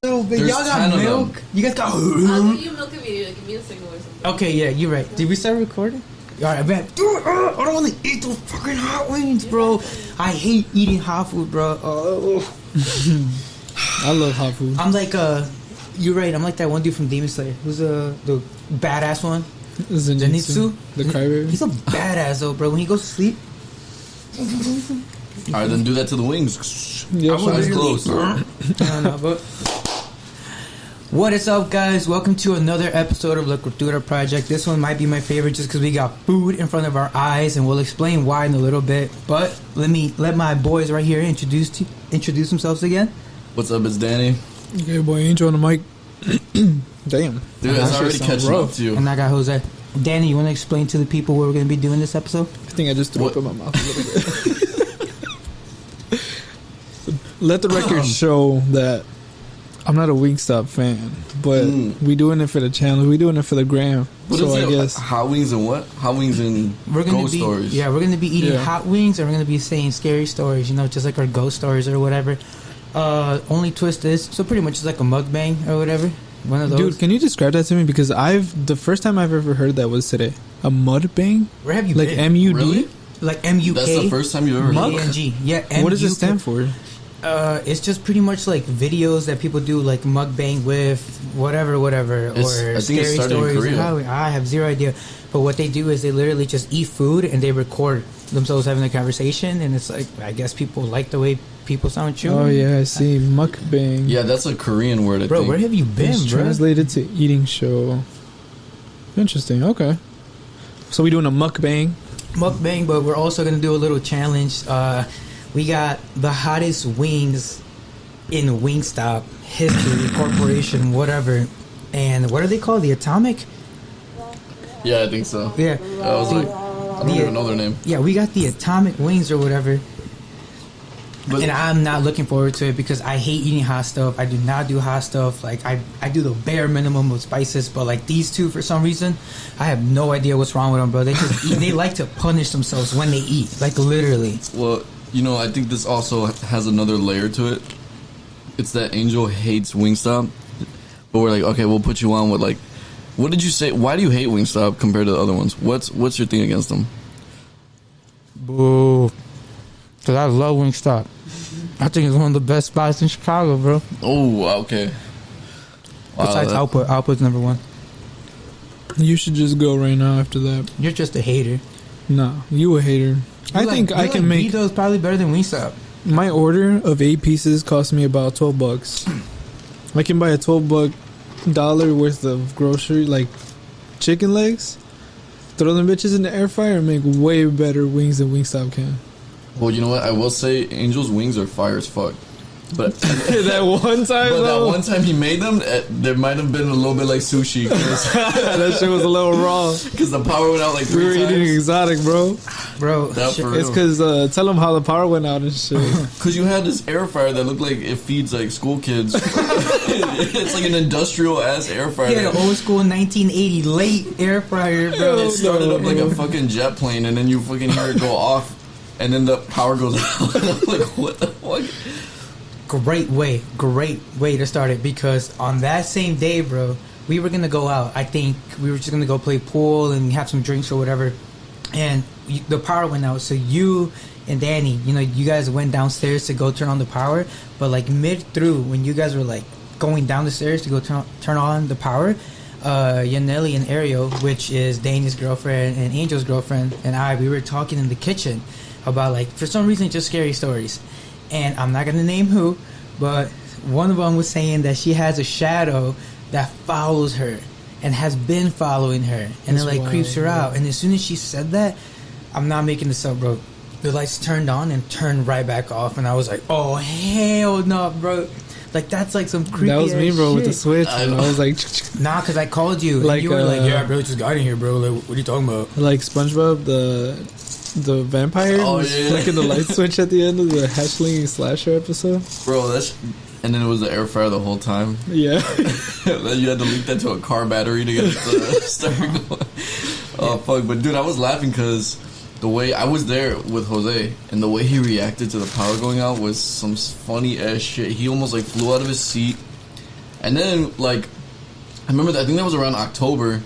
No, but y'all got milk. You guys got. I'll give you milk immediately. Give me a signal or something. Okay, yeah, you're right. Did we start recording? All right, I bet. Dude, I don't want to eat those fucking hot wings, bro. I hate eating hot food, bro. I love hot food. I'm like, you're right. I'm like that one dude from Demon Slayer. Who's the badass one? Zenitsu. The crybaby. He's a badass though, bro. When he goes to sleep. All right, then do that to the wings. Yeah, eyes closed. No, but what is up, guys? Welcome to another episode of La Cultura Project. This one might be my favorite just because we got food in front of our eyes, and we'll explain why in a little bit. But let my boys right here introduce themselves again. What's up? It's Danny. Okay, boy, Angel on the mic. Damn, dude, it's already catching up to you. And I got Jose. Danny, you want to explain to the people what we're going to be doing this episode? I think I just threw up in my mouth a little bit. Let the record show that I'm not a Wingstop fan, but we doing it for the channel. We doing it for the gram. What so is I guess hot wings and what? Hot wings and ghost stories. Yeah, we're going to be eating hot wings, and we're going to be saying scary stories, you know, just like our ghost stories or whatever. Only twist is, so pretty much it's like a mukbang or whatever. One of those. Dude, can you describe that to me? Because the first time I've ever heard that was today. A mudbang? Where have you like been? M-U-D? Really? Like M-U-K? That's the first time you ever heard that? Yeah, M-U-K. What does it stand for? It's just pretty much like videos that people do, like mukbang with whatever, or scary stories. I have zero idea. But what they do is they literally just eat food and they record themselves having a conversation, and it's like, I guess people like the way people sound chewing. Oh yeah, I see. Mukbang. Yeah, that's a Korean word, I think. Where have you been, it's bro? Translated to eating show. Interesting. Okay. So we doing a mukbang. Mukbang, but we're also going to do a little challenge. We got the hottest wings in Wingstop history, corporation, whatever. And what are they called? The Atomic? Yeah, I think so. Yeah. I was like, I don't even know their name. Yeah, we got the Atomic Wings or whatever. And I'm not looking forward to it because I hate eating hot stuff. I do not do hot stuff. Like, I do the bare minimum of spices. But, like, these two, for some reason, I have no idea what's wrong with them, bro. They just eat. They like to punish themselves when they eat. Like, literally. Well, you know, I think this also has another layer to it. It's that Angel hates Wingstop. But we're like, okay, we'll put you on with, like, what did you say? Why do you hate Wingstop compared to the other ones? What's your thing against them? Boo. Because I love Wingstop. I think it's one of the best spots in Chicago, bro. Oh, okay. Wow, besides Output. Output's number one. You should just go right now after that. You're just a hater. Nah, you a hater. I think I can make... Vito's probably better than Wingstop. My order of 8 pieces cost me about $12. I can buy a $12 worth of grocery, like chicken legs, throw them bitches in the air fryer and make way better wings than Wingstop can. Well, you know what? I will say Angel's wings are fire as fuck. But that one time he made them, there might have been a little bit like sushi. That shit was a little raw. Because the power went out like 3 times. We were eating exotic, bro. It's because tell them how the power went out and shit. Because you had this air fryer that looked like it feeds like school kids. It's like an industrial ass air fryer. Yeah, an old school 1980 late air fryer, bro. It started up like a fucking jet plane, and then you fucking hear it go off, and then the power goes out. And I'm like, what the fuck? Great way to start it, because on that same day, bro, we were gonna go out. I think we were just gonna go play pool and have some drinks or whatever, and the power went out. So you and Danny, you know, you guys went downstairs to go turn on the power, but like mid through when you guys were like going down the stairs to go turn on the power, Yaneli and Ariel, which is Danny's girlfriend and Angel's girlfriend, and we were talking in the kitchen about, like, for some reason, just scary stories. And I'm not going to name who, but one of them was saying that she has a shadow that follows her and has been following her. And it, like, creeps her out. And as soon as she said that, I'm not making this up, bro, the lights turned on and turned right back off. And I was like, oh, hell no, bro. Like, that's, like, some creepy. That was me, bro, shit. with the switch. I was like... Nah, because I called you. Like, you were like, yeah, bro, just got in here, bro. Like, what are you talking about? Like SpongeBob, the vampire was flicking the light switch at the end of the hatchling slasher episode. Bro, and then it was the air fryer the whole time. Yeah. Then you had to link that to a car battery to get it to start going. Oh, fuck. But, dude, I was laughing because the way I was there with Jose, and the way he reacted to the power going out was some funny ass shit. He almost, like, flew out of his seat. And then, like, I remember that, I think that was around October.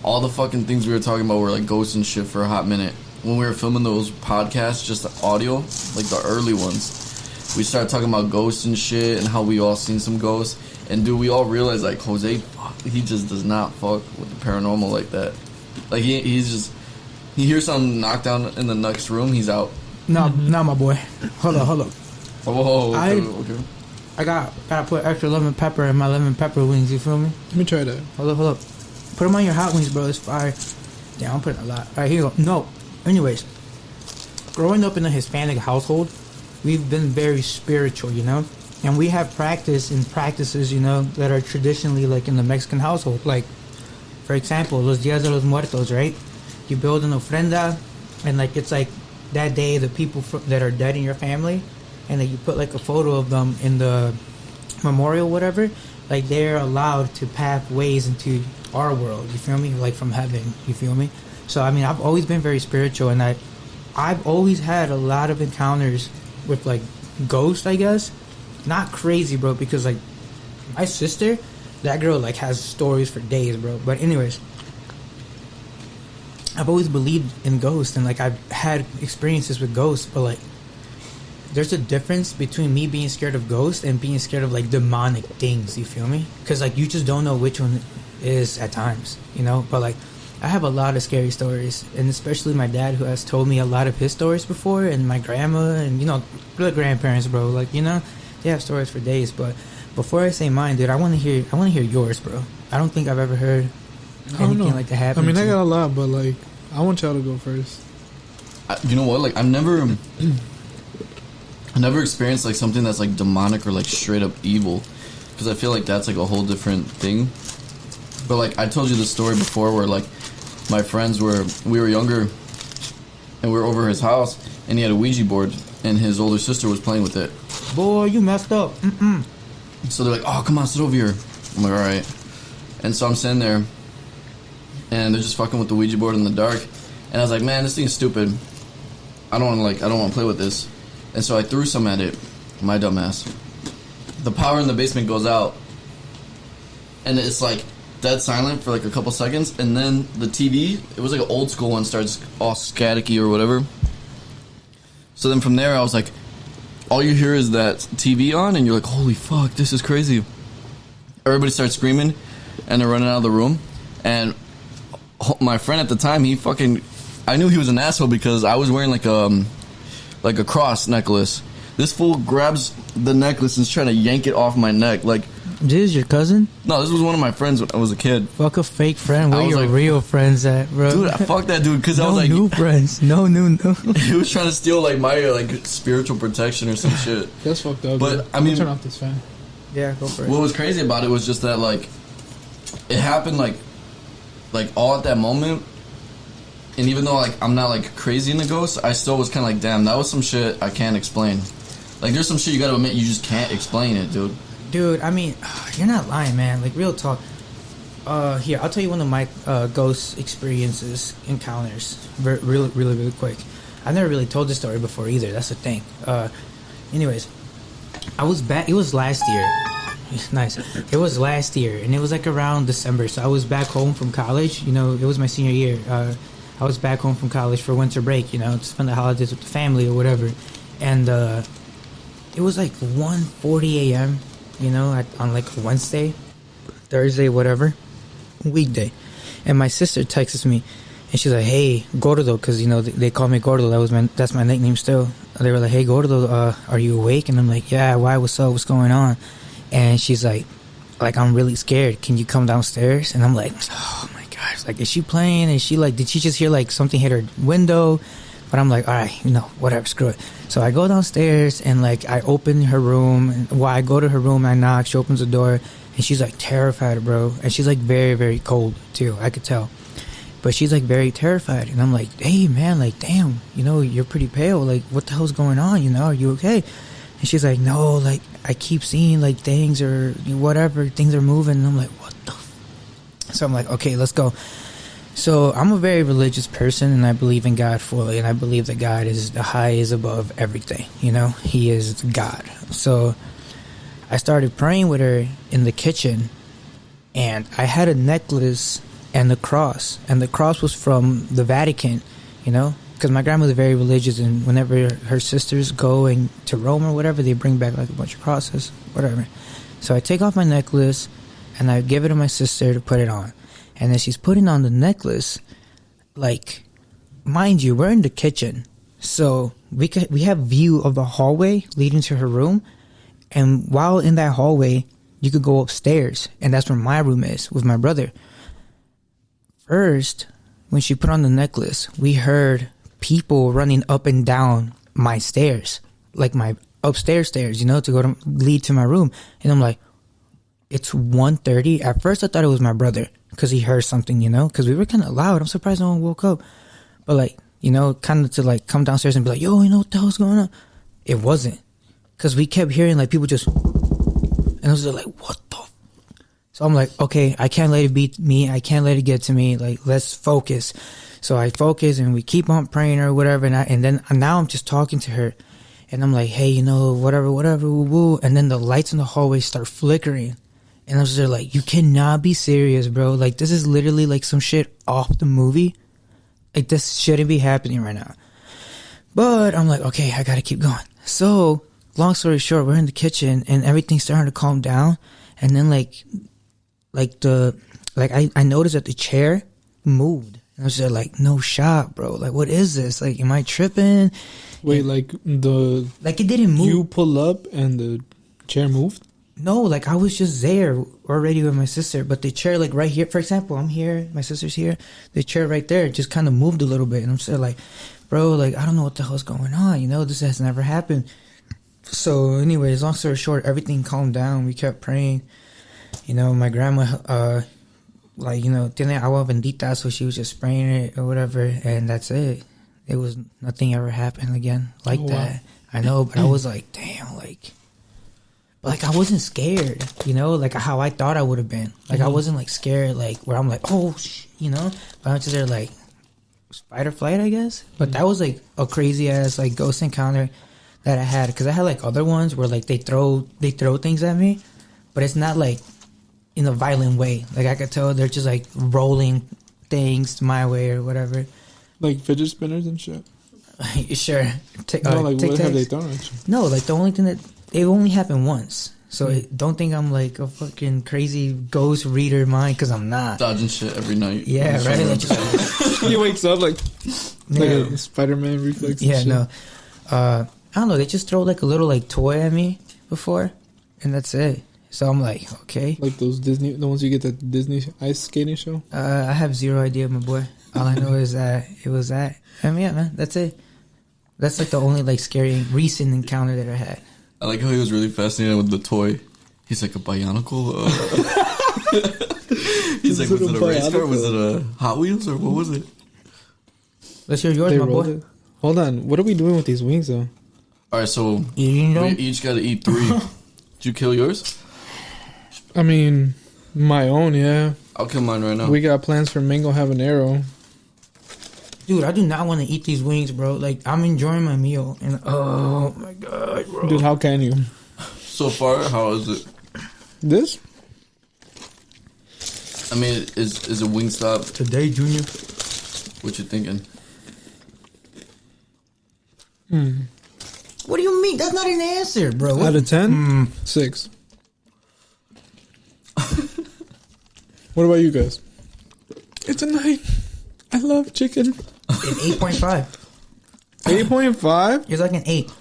All the fucking things we were talking about were like ghosts and shit for a hot minute. When we were filming those podcasts, just the audio, like the early ones, we started talking about ghosts and shit and how we all seen some ghosts. And dude, we all realized like Jose, he just does not fuck with the paranormal like that. Like he hears something knock down in the next room, he's out. No, my boy. Hold up. Oh, okay. I gotta put extra lemon pepper in my lemon pepper wings. You feel me? Let me try that. Hold up. Put them on your hot wings, bro. It's fire. Yeah, I'm putting a lot. All right, here you go. No. Anyways, growing up in a Hispanic household, we've been very spiritual, you know? And we have practices, you know, that are traditionally like in the Mexican household. Like, for example, Los Días de los Muertos, right? You build an ofrenda, and like it's like that day the people that are dead in your family, and then you put like a photo of them in the memorial, whatever. Like they're allowed to path ways into our world. You feel me? Like from heaven. You feel me? So I mean, I've always been very spiritual, and I've always had a lot of encounters with like ghosts, I guess. Not crazy, bro, because like my sister, that girl like has stories for days, bro. But anyways, I've always believed in ghosts, and like I've had experiences with ghosts, but like there's a difference between me being scared of ghosts and being scared of like demonic things. You feel me? Because like you just don't know which one is at times, you know. But like I have a lot of scary stories, and especially my dad, who has told me a lot of his stories before, and my grandma, and you know, the grandparents, bro. Like, you know, they have stories for days. But before I say mine, dude, I want to hear yours, bro. I don't think I've ever heard anything like that happen. I mean, I got a lot, but like I want y'all to go first. You know what? Like I never experienced like something that's like demonic or like straight up evil, because I feel like that's like a whole different thing. But like I told you the story before where like my friends we were younger and we were over his house and he had a Ouija board and his older sister was playing with it. Boy, you messed up. So they're like, oh, come on, sit over here. I'm like, all right. And so I'm sitting there and they're just fucking with the Ouija board in the dark. And I was like, man, this thing's stupid. I don't want to play with this. And so I threw some at it. My dumb ass. The power in the basement goes out. And it's like dead silent for like a couple seconds. And then the TV, it was like an old school one, starts all staticky or whatever. So then from there, I was like, all you hear is that TV on. And you're like, holy fuck, this is crazy. Everybody starts screaming. And they're running out of the room. And my friend at the time, I knew he was an asshole because I was wearing like a cross necklace. This fool grabs the necklace and is trying to yank it off my neck. Like, This is your cousin? No, this was one of my friends when I was a kid. Fuck a fake friend. Where your like, real friends at, bro? Dude, fuck that dude, because I was like... No new friends. No. He was trying to steal, like, my, like, spiritual protection or some shit. That's fucked up. But, dude. I mean... Turn off this fan. Yeah, go for it. What was crazy about it was just that, like, it happened, like all at that moment. And even though, like, I'm not, like, crazy in the ghosts, I still was kind of like, damn, that was some shit I can't explain. Like, there's some shit you gotta admit you just can't explain it, dude. Dude, I mean, you're not lying, man. Like, real talk. Here, I'll tell you one of my ghost experiences, encounters, really quick. I've never really told this story before either. That's the thing. Anyways, I was back. It was last year. Nice. It was last year, and it was like around December. So I was back home from college. You know, it was my senior year. I was back home from college for winter break. You know, to spend the holidays with the family or whatever. And it was like 1:40 a.m. You know, on like Wednesday, Thursday, whatever, weekday. And my sister texts me, and she's like, "Hey, Gordo," because you know they call me Gordo. That's my nickname still. They were like, "Hey, Gordo, are you awake?" And I'm like, "Yeah, why? What's up? What's going on?" And she's like, "I'm really scared. Can you come downstairs?" And I'm like, "Oh my gosh, like, is she playing? Is she like, did she just hear like something hit her window?" But I'm like, all right, you know, whatever, screw it. So I go downstairs and like I open her room. And while I go to her room, I knock. She opens the door and she's like terrified, bro. And she's like very, very cold too. I could tell. But she's like very terrified. And I'm like, hey man, like damn, you know, you're pretty pale. Like what the hell's going on? You know, are you okay? And she's like, no, like I keep seeing like things or whatever, things are moving. And I'm like, what the? So I'm like, okay, let's go. So I'm a very religious person, and I believe in God fully, and I believe that God is the highest above everything. You know, He is God. So I started praying with her in the kitchen, and I had a necklace and the cross was from the Vatican, you know, because my grandmother's very religious, and whenever her sisters go to Rome or whatever, they bring back like a bunch of crosses, whatever. So I take off my necklace and I give it to my sister to put it on, and then she's putting on the necklace, like, mind you, we're in the kitchen, so we have view of the hallway leading to her room, and while in that hallway, you could go upstairs, and that's where my room is with my brother. First, when she put on the necklace, we heard people running up and down my stairs, like my upstairs stairs, you know, to go to lead to my room. And I'm like, it's 1:30. At first, I thought it was my brother because he heard something, you know, because we were kind of loud. I'm surprised no one woke up. But like, you know, kind of to like come downstairs and be like, yo, you know what the hell's going on? It wasn't, because we kept hearing like people just, and I was just like, what the? So I'm like, okay, I can't let it beat me. I can't let it get to me. Like, let's focus. So I focus and we keep on praying or whatever. And then now I'm just talking to her, and I'm like, hey, you know, whatever, woo, woo. And then the lights in the hallway start flickering. And I was just like, you cannot be serious, bro. Like, this is literally like some shit off the movie. Like, this shouldn't be happening right now. But I'm like, okay, I gotta keep going. So, long story short, we're in the kitchen and everything's starting to calm down. And then I noticed that the chair moved. And I was just like, no shot, bro. Like, what is this? Like, am I tripping? Wait, and, like it didn't move. You pull up and the chair moved? No, like, I was just there already with my sister. But the chair, like, right here, for example, I'm here, my sister's here. The chair right there just kind of moved a little bit. And I'm just like, bro, like, I don't know what the hell's going on. You know, this has never happened. So, anyways, long story short, everything calmed down. We kept praying. You know, my grandma, like, you know, tiene agua bendita, so she was just spraying it or whatever, and that's it. It was, nothing ever happened again like that. Wow. I know, but I was like, damn, like, but like, I wasn't scared, you know, like how I thought I would have been. Like, I wasn't like scared, like where I'm like, oh, you know, but I'm just there like, fight or flight, I guess. But that was like a crazy ass like ghost encounter that I had, because I had like other ones where like they throw things at me, but it's not like in a violent way. Like, I could tell they're just like rolling things my way or whatever. Like fidget spinners and shit? Sure. No, like what have they thrown at you? No, like the only thing that, it only happened once. So don't think I'm like a fucking crazy ghost reader mind, because I'm not. Dodging shit every night. Yeah, right? Like, just, he wakes up like yeah. a Spider-Man reflex. Yeah, and no. I don't know. They just throw like a little like toy at me before, and that's it. So I'm like, okay. Like those Disney, the ones you get at the Disney ice skating show? I have zero idea, my boy. All I know is that it was that. I mean, yeah, man, that's it. That's like the only like scary recent encounter that I had. I like how he was really fascinated with the toy. He's like, a Bionicle? He's like, was it a race car? Was it a Hot Wheels? Or what was it? Let's hear yours, They my boy. it. Hold on. What are we doing with these wings, though? Alright, so Eating them? we each got to eat 3. Did you kill yours? I mean, my own, yeah. I'll kill mine right now. We got plans for mango habanero. Dude, I do not want to eat these wings, bro. Like, I'm enjoying my meal, and oh my god, bro. Dude, how can you? So far, how is it? This? I mean, is it Wingstop? Today, Junior. What you thinking? What do you mean? That's not an answer, bro. Out of 10? 6. What about you guys? It's a 9. I love chicken. An 8.5. 8.5? It's like an 8.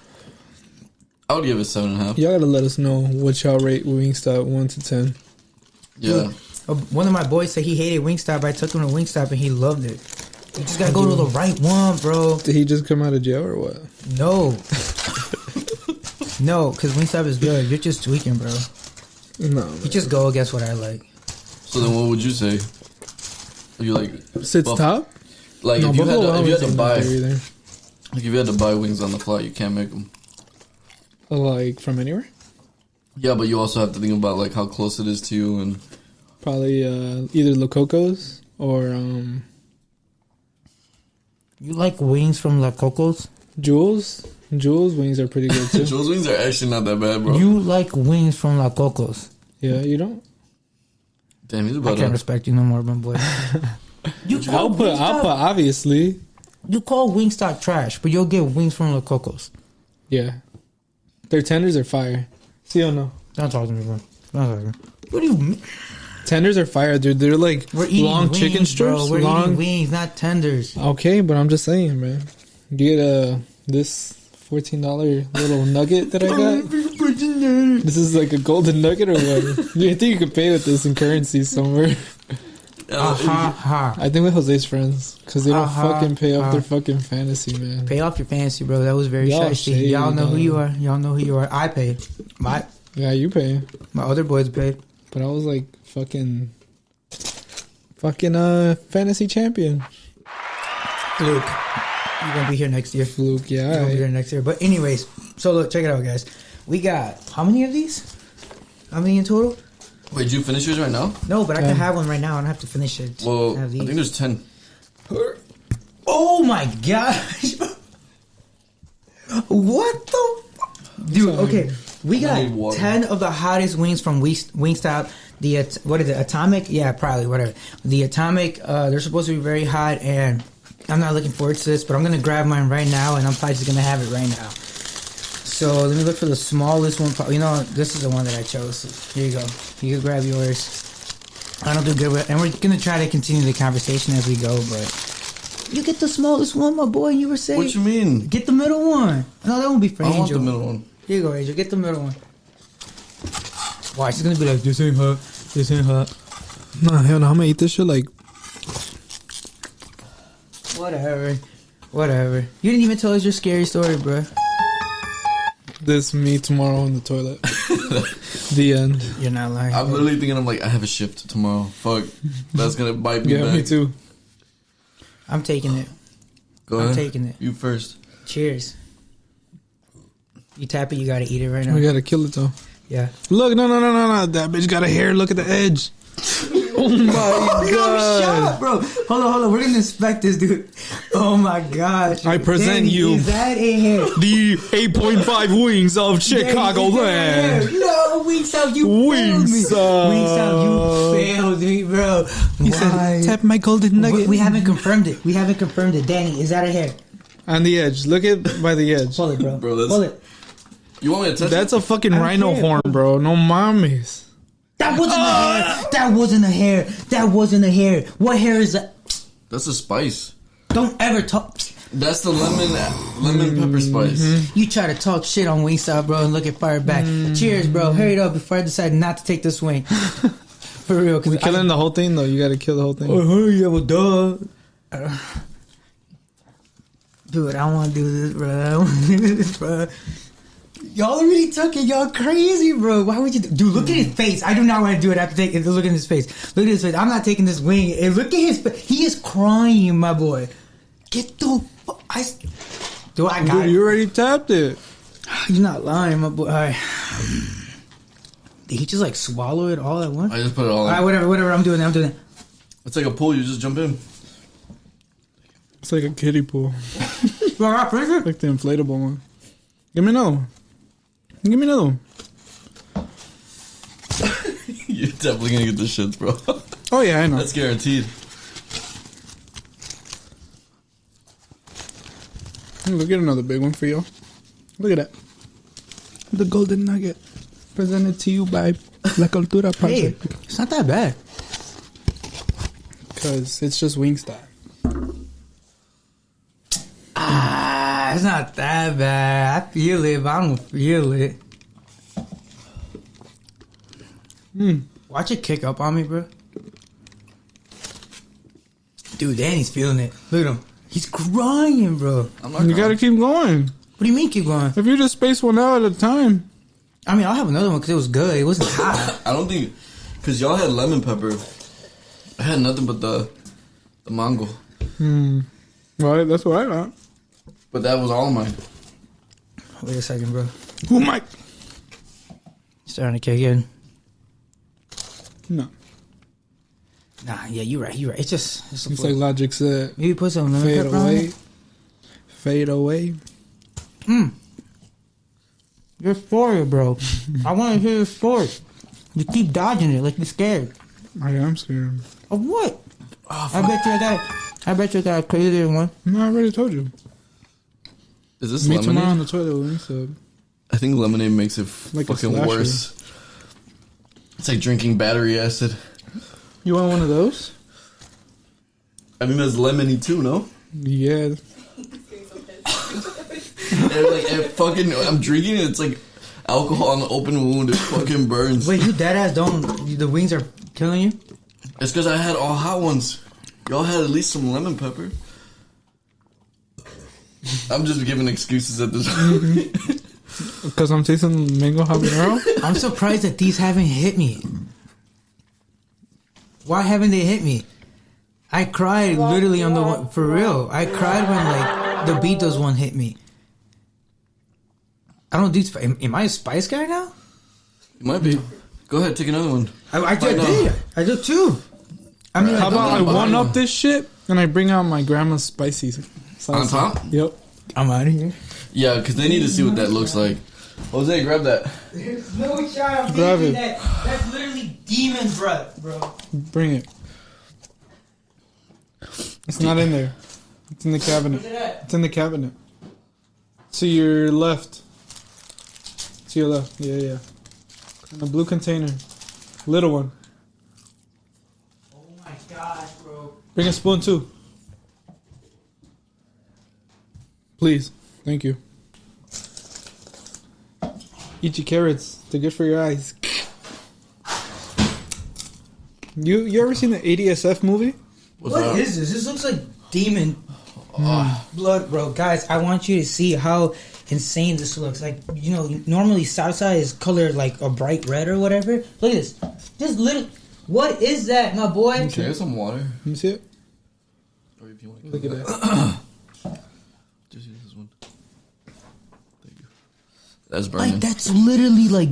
I would give it 7.5. Y'all gotta let us know what y'all rate Wingstop 1 to 10. Yeah. One of my boys said he hated Wingstop. I took him to Wingstop and he loved it. You just gotta go to the right one, bro. Did he just come out of jail or what? No. No, because Wingstop is good. You're just tweaking, bro. No. You just go against what I like. So then what would you say? You like... Sits top? Like, No, if you Buffalo had to Wild buy... Wings ain't there either. Like, if you had to buy wings on the fly, you can't make them. Like, from anywhere? Yeah, but you also have to think about, like, how close it is to you and... Probably either La Coco's or You like wings from La Coco's? Jules. Jules wings are pretty good too. Joe's wings are actually not that bad, bro. You like wings from La Cocos. Yeah, you don't. Damn, he's I about can't to. respect you no more, my boy. You I'll put obviously. You call Wingstop trash, but you'll get wings from La Cocos. Yeah, their tenders are fire. See or no? Don't talk to me, bro. Don't talk to me. What do you mean? Tenders are fire, dude. They're like We're eating long wings, chicken strips. bro. We're long. eating wings, not tenders. Okay, but I'm just saying, man. You get this $14 little nugget that I got. This is like a golden nugget or what? Do you think you could pay with this in currency somewhere? I think with Jose's friends because they don't fucking pay off their fucking fantasy, man. Pay off your fantasy, bro. That was very Y'all shiesty. shady, Y'all know who dog. you are. Y'all know who you are. I paid. Yeah, you pay, My other boys paid. but I was like fucking fantasy champion. Luke, you're gonna be here next year. Fluke, You're gonna be yeah. here next year. But anyways, so look, check it out, guys. We got how many of these? How many in total? Wait, did you finish yours right now? No, but I can have one right now. I don't have to finish it. Well, I have these. think there's 10. Oh my gosh! What the? Dude, okay. We I need got water. 10 of the hottest wings from Wingstop. The what is it? Atomic? Yeah, probably whatever. The Atomic. They're supposed to be very hot, and I'm not looking forward to this, but I'm gonna grab mine right now, and I'm probably just gonna have it right now. So let me look for the smallest one. You know, this is the one that I chose. Here you go. You can grab yours. I don't do good with, and we're gonna try to continue the conversation as we go, but you get the smallest one, my boy. You were saying. What you mean? Get the middle one. No, that won't be for I want Angel. the middle one. Here you go, Angel. Get the middle one. Watch, it's gonna be like, this ain't hot. This ain't hot. Nah, hell no. I'm gonna eat this shit like. Whatever. Whatever. You didn't even tell us your scary story, bro. This me tomorrow in the toilet. The end. You're not lying. I'm literally thinking, I have a shift tomorrow. Fuck. That's gonna bite me Yeah, back. me too. I'm taking it. Go I'm ahead. taking it. You first. Cheers. You tap it, you gotta eat it right now. We gotta kill it though. Yeah. Look, no. That bitch got a hair. Look at the edge. Oh my god. Shut up, bro. Hold on. We're gonna inspect this, dude. Oh my gosh. I present Danny, you Is that a hair? the 8.5 wings of Chicagoland. No, Wingstop, you failed me. Wingstop. Wingstop, you failed me, bro. He Why? said, tap my golden nugget. We haven't confirmed it. Danny, is that a hair? On the edge. Look at by the edge. Pull it, bro. Bro, that's- Pull it. You want me to touch That's it? a fucking I don't rhino care. horn, bro. No mames. That wasn't a hair. That wasn't a hair. What hair is that? That's a spice. Don't ever talk. That's the lemon pepper spice. You try to talk shit on Wingstop, bro, and look at fire back. Cheers, bro. Hurry it up before I decide not to take this swing. For real. We killing the whole thing though. You gotta kill the whole thing. Yeah, well, duh. Dude, I don't want to do this, bro. I don't want to do this, bro. Y'all already took it. Y'all crazy, bro. Why would you dude, look at his face. I do not want to do it after taking look at his face. Look at his face. I'm not taking this wing. And look at his face. He is crying, my boy. Get the Dude, I got Dude, it. you already tapped it. You're not lying, my boy. All right. Did he just like swallow it all at once? I just put it all All in. right, whatever. I'm doing it. It's like a pool. You just jump in. It's like a kiddie pool. Well, Like the inflatable one. Give me another one. Give me another one. You're definitely gonna get the shits, bro. Oh yeah, I know. That's guaranteed. Look at another big one for you. Look at that. The golden nugget. Presented to you by La Cultura hey, Project. it's not that bad. Because it's just Wingstop. It's not that bad. I feel it, but I don't feel it. Watch it kick up on me, bro. Dude, Danny's feeling it. Look at him. He's crying, bro. I'm not You gonna- gotta keep going. What do you mean keep going? If you just space one out at a time. I mean, I'll have another one because it was good. It wasn't hot. I don't think, cause y'all had lemon pepper. I had nothing but the mango, Well, that's what I got. but that was all mine. Wait a second, bro. Oh my. Starting to kick in. No. Nah, yeah, you're right. It's just... It's like Logic said. Maybe put some lemon Fade pepper on away. it. Fade away. Your story, bro. I want to hear your story. You keep dodging it like you're scared. I am scared. Of what? I bet you I got a crazier one. No, I already told you. Is this Me lemonade? tomorrow on the toilet with Wingstop. I think lemonade makes it Like a fucking slasher. worse. It's like drinking battery acid. You want one of those? I think that's lemony too, no? Yeah. I'm drinking it. It's like alcohol on the open wound. It fucking burns. Wait, you deadass don't... The wings are killing you? It's because I had all hot ones. Y'all had at least some lemon pepper. I'm just giving excuses at this point. Because I'm tasting mango habanero? I'm surprised that these haven't hit me. Why haven't they hit me? I cried literally on the one... For real. I cried when, like, the Beatles one hit me. I don't do... Am I a spice guy now? You might be. Go ahead, take another one. I did. I did too. I mean, How about I one-up this shit and I bring out my grandma's spicy salsa. On top? Yep. I'm out of here. Yeah, because they need to see what that looks like. Jose, grab that. There's no shot. I'm Grab it. That's literally demon breath, bro. Bring it. It's not in there. It's in the cabinet. Where's it at? It's in the cabinet. To your left. To your left. Yeah. In the blue container. Little one. Oh my god, bro. Bring a spoon too. Please. Thank you. Eat your carrots. They're good for your eyes. You ever seen the ADSF movie? What is this? This looks like demon blood, bro. Guys, I want you to see how insane this looks. Like, you know, normally salsa is colored like a bright red or whatever. Look at this. This little... What is that, my boy? Can I have some water? Let me see it. Or if you want to Look at that. Just use this one. Thank you. That's burning. Like, that's literally like...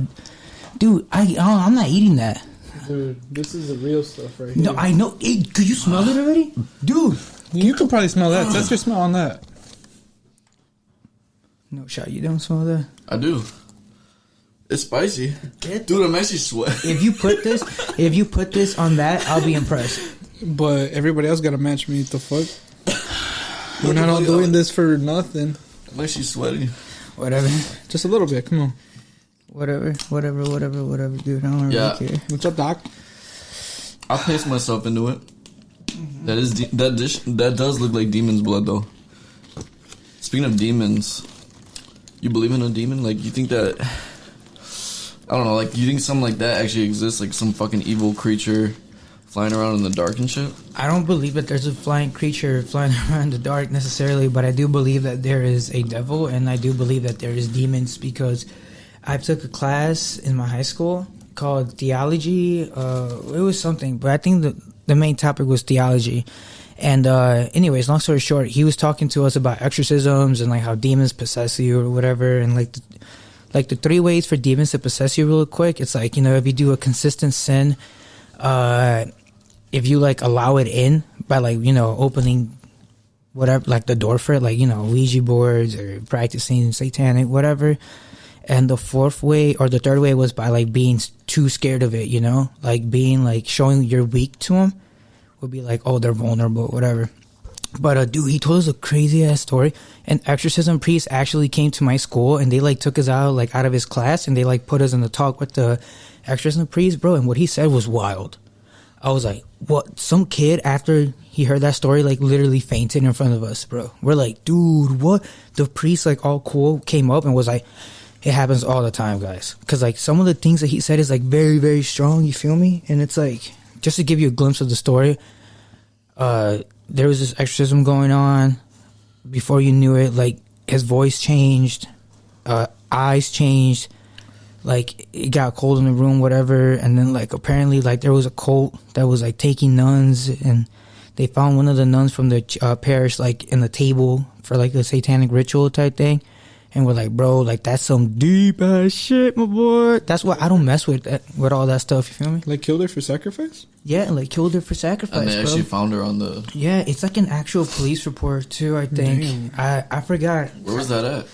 Dude, I'm not eating that. Dude, this is the real stuff right here. No, I know. Could you smell it already? Dude. You could probably smell that. Test your smell on that. No shot. You don't smell that? I do. It's spicy. Dude, I'm actually sweating. If you put this on that, I'll be impressed. But everybody else got to match me. What the fuck? We're not all doing this for nothing. I'm actually sweating. Whatever. Just a little bit. Come on. Whatever, dude. I don't really care. What's up, Doc? I'll pace myself into it. That does look like demon's blood, though. Speaking of demons, you believe in a demon? Like, you think that... I don't know, like, you think something like that actually exists? Like, some fucking evil creature flying around in the dark and shit? I don't believe that there's a flying creature flying around in the dark necessarily, but I do believe that there is a devil, and I do believe that there is demons because I took a class in my high school called theology. It was something, but I think the main topic was theology. And anyways, long story short, he was talking to us about exorcisms and like how demons possess you or whatever, and like the 3 ways for demons to possess you real quick. It's like, you know, if you do a consistent sin, if you like allow it in by like, you know, opening whatever, like the door for it, like, you know, Ouija boards or practicing satanic, whatever. And the 4th way or the 3rd way was by like being too scared of it, you know, like being like showing you're weak to them would be like, oh, they're vulnerable, whatever. But dude, he told us a crazy ass story. An exorcism priest actually came to my school and they like took us out like out of his class and they like put us in the talk with the exorcism priest, bro. And what he said was wild. I was like, what? Some kid after he heard that story like literally fainted in front of us, bro. We're like, dude, what? The priest like all cool came up and was like, it happens all the time, guys. Because like some of the things that he said is like very, very strong. You feel me? And it's like, just to give you a glimpse of the story, there was this exorcism going on. Before you knew it, like his voice changed, eyes changed, like it got cold in the room, whatever. And then like apparently like there was a cult that was like taking nuns, and they found one of the nuns from the parish like in the table for like a satanic ritual type thing. And we're like, bro, like that's some deep ass shit, my boy. That's why I don't mess with all that stuff. You feel me? Like killed her for sacrifice? Yeah, like killed her for sacrifice. And they actually found her on the... Yeah, it's like an actual police report too, I think. Damn. I forgot. Where was that at?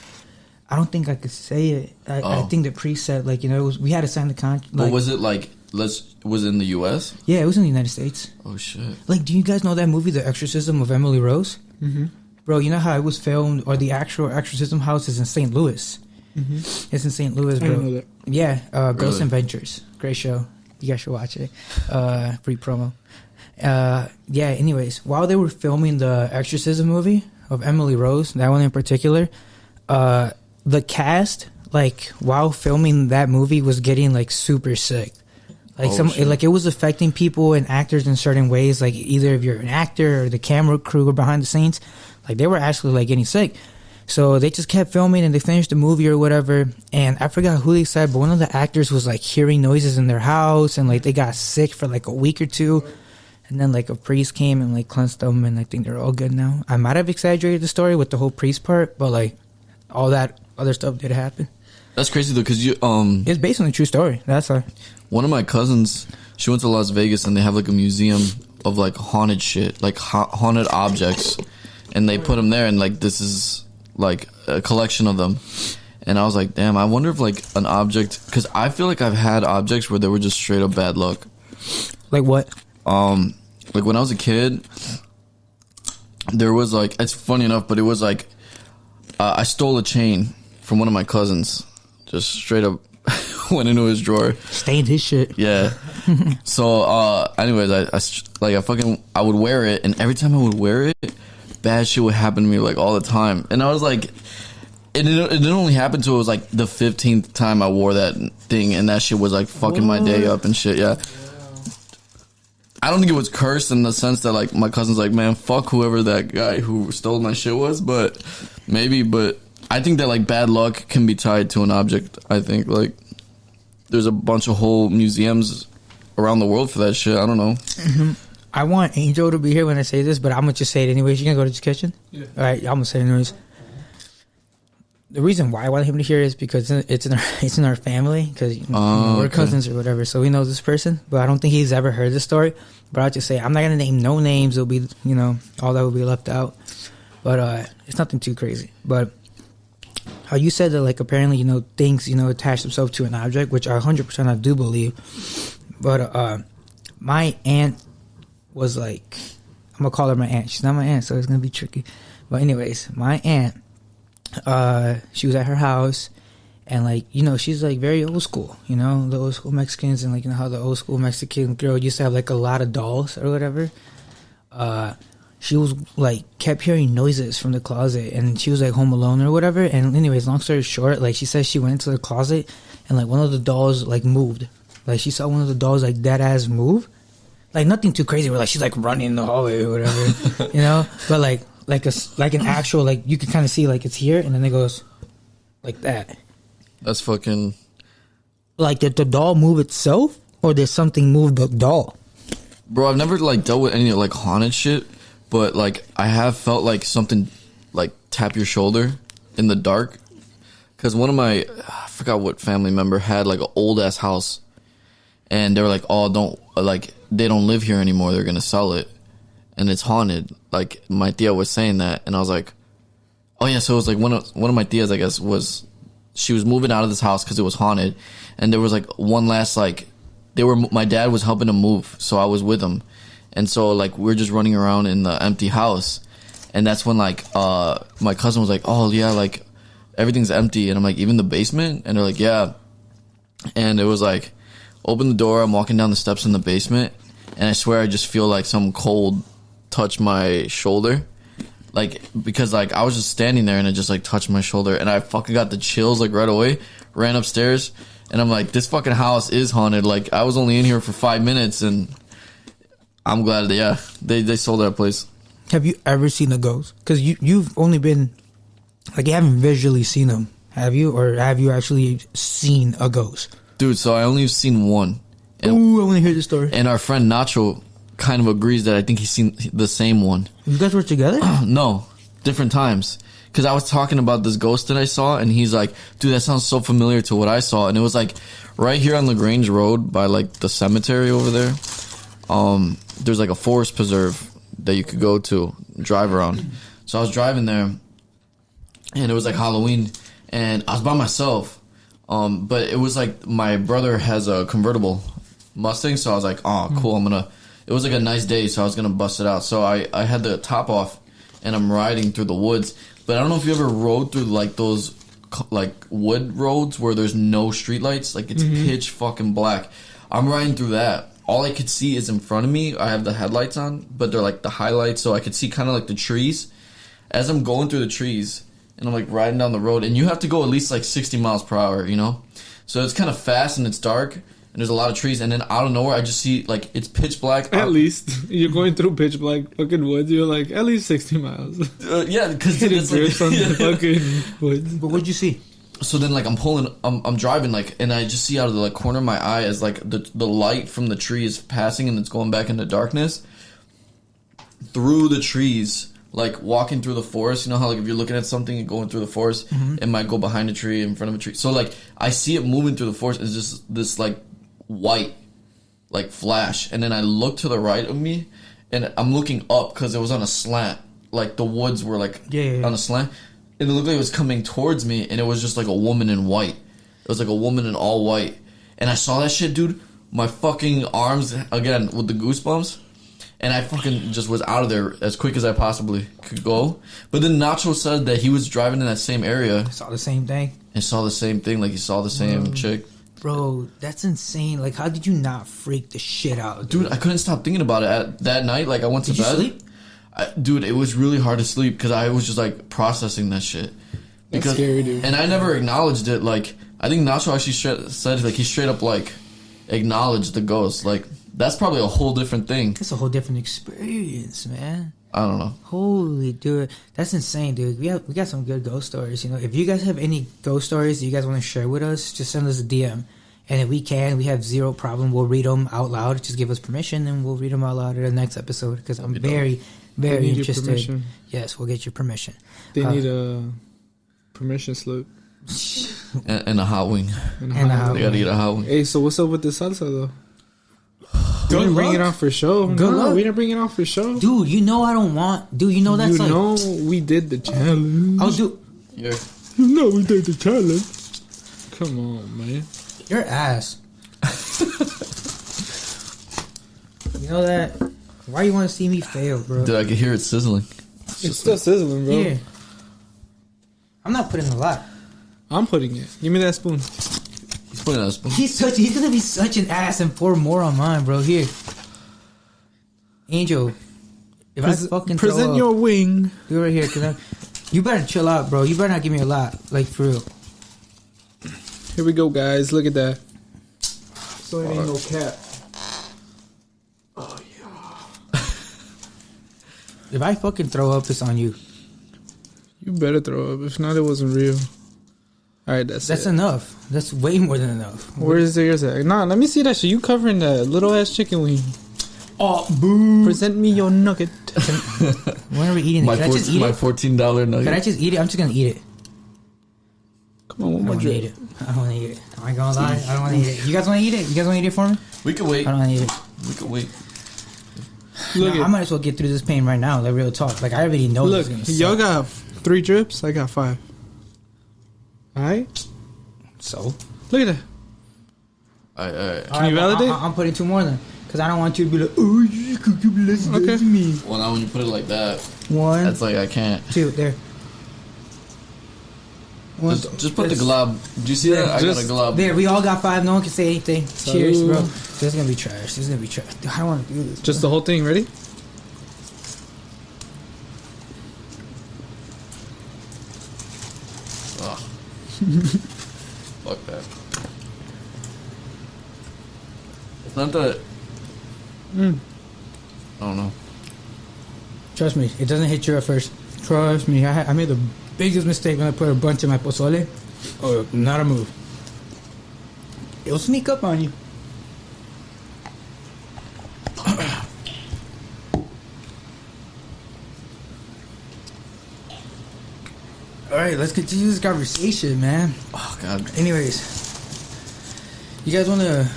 I don't think I could say it. I think the priest said, like, we had to sign the contract. But was it like, was it in the U.S.? Yeah, it was in the United States. Oh, shit. Like, do you guys know that movie, The Exorcism of Emily Rose? Mm-hmm. Bro, you know how it was filmed, or the actual exorcism house is in St. Louis. Mm-hmm. It's in St. Louis, bro. I didn't know that. Yeah, Ghosts Really? and Ventures. Great show. You guys should watch it. Free promo. Yeah, anyways, while they were filming the exorcism movie of Emily Rose, that one in particular, the cast, like, while filming that movie, was getting, like, super sick. Like, shit. it was affecting people and actors in certain ways. Like, either if you're an actor or the camera crew or behind the scenes, like, they were actually, like, getting sick. So they just kept filming and they finished the movie or whatever. And I forgot who they said, but one of the actors was, like, hearing noises in their house, and, like, they got sick for, like, a week or two. And then, like, a priest came and, like, cleansed them, and I think they're all good now. I might have exaggerated the story with the whole priest part, but, like, all that other stuff did happen. That's crazy, though, because It's based on a true story. That's why. one of my cousins, she went to Las Vegas, and they have, like, a museum of, like, haunted shit, like, haunted objects. And they put them there, and, like, this is, like, a collection of them. And I was like, damn, I wonder if, like, an object... Because I feel like I've had objects where they were just straight up bad luck. Like what? Like, when I was a kid, there was, like... It's funny enough, but it was, like... I stole a chain from one of my cousins. Just straight up went into his drawer. Stained his shit. Yeah. So, anyways, I would wear it, and every time I would wear it, bad shit would happen to me, like, all the time. And I was like, it didn't only happen till it was, like, the 15th time I wore that thing, and that shit was, like, fucking my day up and shit, yeah. I don't think it was cursed in the sense that, like, my cousin's like, man, fuck whoever that guy who stole my shit was, but I think that, like, bad luck can be tied to an object. I think, like, there's a bunch of whole museums around the world for that shit. I don't know. Mm-hmm. I want Angel to be here when I say this, but I'm going to just say it anyways. You going to go to the kitchen? Yeah. All right, I'm going to say it anyways. The reason why I want him to hear is because it's in our family, because we're cousins or whatever, so we know this person, but I don't think he's ever heard the story. But I'll just say, I'm not going to name no names. It'll be, all that will be left out. But it's nothing too crazy. But how you said that, like, apparently, things, attach themselves to an object, which I 100% I do believe. But my aunt was like, I'm going to call her my aunt. She's not my aunt, so it's going to be tricky. But anyways, my aunt, she was at her house, and, like, she's, like, very old school, the old school Mexicans, and, like, how the old school Mexican girl used to have, like, a lot of dolls or whatever. She was, like, kept hearing noises from the closet, and she was, like, home alone or whatever. And anyways, long story short, like, she says she went into the closet, and, like, one of the dolls, like, moved. Like, she saw one of the dolls, like, dead ass move. Like, nothing too crazy where, like, she's, like, running in the hallway or whatever, but, like an actual, like, you can kind of see, like, it's here, and then it goes like that. That's fucking... Like, did the doll move itself, or did something move the doll? Bro, I've never, like, dealt with any, like, haunted shit, but, like, I have felt like something, like, tap your shoulder in the dark. Because one of my, I forgot what family member had, like, an old-ass house, and they were like, they don't live here anymore, they're gonna sell it, and it's haunted. Like, my tia was saying that, and I was like, oh yeah, so it was like one of my tias, I guess, she was moving out of this house because it was haunted, and there was, like, one last, like, my dad was helping him move, so I was with him, and so, like, we were just running around in the empty house, and that's when, like, my cousin was like, oh yeah, like, everything's empty, and I'm like, even the basement? And they're like, yeah. And it was like, open the door, I'm walking down the steps in the basement, and I swear I just feel like some cold touch my shoulder, like, because, like, I was just standing there and it just, like, touched my shoulder, and I fucking got the chills, like, right away, ran upstairs, and I'm like, this fucking house is haunted. Like, I was only in here for 5 minutes, and I'm glad that, yeah, they sold that place. Have you ever seen a ghost? Because you've only been, like, you haven't visually seen them, have you? Or have you actually seen a ghost? Dude, so I only have seen one. And, ooh, I want to hear the story. And our friend Nacho kind of agrees that I think he's seen the same one. You guys were together? No, different times. Because I was talking about this ghost that I saw, and he's like, dude, that sounds so familiar to what I saw. And it was, like, right here on LaGrange Road by, like, the cemetery over there. There's, like, a forest preserve that you could go to, drive around. So I was driving there, and it was, like, Halloween. and I was by myself. But it was like my brother has a convertible Mustang, so I was like, oh, cool, it was like a nice day, so I was gonna bust it out. So I had the top off, and I'm riding through the woods. But I don't know if you ever rode through like those like wood roads where there's no streetlights, like it's pitch fucking black. I'm riding through that. All I could see is in front of me. I have the headlights on, but they're like the highlights, so I could see kind of like the trees. As I'm going through the trees, and I'm like riding down the road, and you have to go at least like 60 miles per hour, you know? So it's kind of fast and it's dark, and there's a lot of trees, and then out of nowhere, I just see like it's pitch black. At least you're going through pitch black fucking woods. You're like at least 60 miles. Yeah, because it's drifts on the fucking woods. But what'd you see? So then, like, I'm driving, like, and I just see out of the like corner of my eye as like the light from the tree is passing and it's going back into darkness through the trees, like walking through the forest. You know how like if you're looking at something and going through the forest, it might go behind a tree, in front of a tree. So like I see it moving through the forest. It's just this like white, like flash, and then I look to the right of me, and I'm looking up because it was on a slant. Like the woods were like on a slant. And it looked like it was coming towards me, and it was just like a woman in white. It was like a woman in all white. And I saw that shit, dude. My fucking arms, again, with the goosebumps. And I fucking just was out of there as quick as I possibly could go. But then Nacho said that he was driving in that same area. Saw the same thing. And saw the same thing, like he saw the same chick. Bro, that's insane. Like, how did you not freak the shit out? Dude, I couldn't stop thinking about it. That night, like, I went to bed. Did you sleep? Dude, it was really hard to sleep because I was just like processing that shit. That's scary, dude. And I never acknowledged it. Like, I think Nacho actually said like he straight up like acknowledged the ghost. Like, that's probably a whole different thing. That's a whole different experience, man. I don't know. Holy dude, that's insane, dude. We got some good ghost stories. You know, if you guys have any ghost stories that you guys want to share with us, just send us a DM. And if we have zero problem. We'll read them out loud. Just give us permission, and we'll read them out loud in the next episode. Because I'm very interested. Yes, we'll get your permission. They need a permission slip and a hot wing. And a hot They gotta eat a hot wing. Hey, so what's up with the salsa though? Good We didn't bring luck. it out for show. Good luck. We didn't bring it out for show. Dude, you know I don't want. Dude, you know that's you like. know we did the challenge. I'll do. Yeah. You know we did the challenge. Come on, man. Your ass. You know that? Why you want to see me fail, bro? Dude, I can hear it sizzling. It's still sizzling, bro. Yeah. I'm not putting a lot. I'm putting it. Give me that spoon. He's putting a spoon. He's gonna be such an ass and pour more on mine, bro. Here, Angel. If I fucking throw present up, your wing. do it right here, cause you better chill out, bro. You better not give me a lot, like for real. Here we go, guys. Look at that. So it ain't no cap. Oh yeah. If I fucking throw up, it's on you. You better throw up. If not, it wasn't real. All right, that's it. Enough. That's way more than enough. Where is yours at? Nah, let me see that shit. You covering that little ass chicken wing. Oh, boo! Present me your nugget. When are we eating it? Can I just eat my it? $14 nugget. Can I just eat it? I'm just gonna eat it. Come on, one I more don't want to eat drip. it. I don't want to eat it. I ain't gonna lie. I don't want to eat it. You guys want to eat it? You guys want to eat it for me? We can wait. I don't want to eat it. We can wait. Look I at. might as well get through this pain right now. Like real talk. Like I already know. Look, this is y'all gonna got 3 drips. I got 5. All right. suck. So Look at that. Alright. you validate? I'm putting 2 more then, because I don't want you to be like, oh, you could give less Okay. to me. Well, now when you put it like that, 1, that's like I can't. 2, there. One, Just put the glob. Do you see that? I got a just- glob. There, we all got 5. No one can say anything. Cheers, bro. Salud. This is gonna be trash. This is gonna be trash. Dude, I don't want to do this. Just the whole thing. Ready? Ugh. Fuck that. It's not that. I don't know. Trust me, it doesn't hit you at first. Trust me, I made the biggest mistake when I put a bunch in my pozole. Oh, not a move. It'll sneak up on you. All right, let's continue this conversation, man. Oh god. Anyways, you guys want to?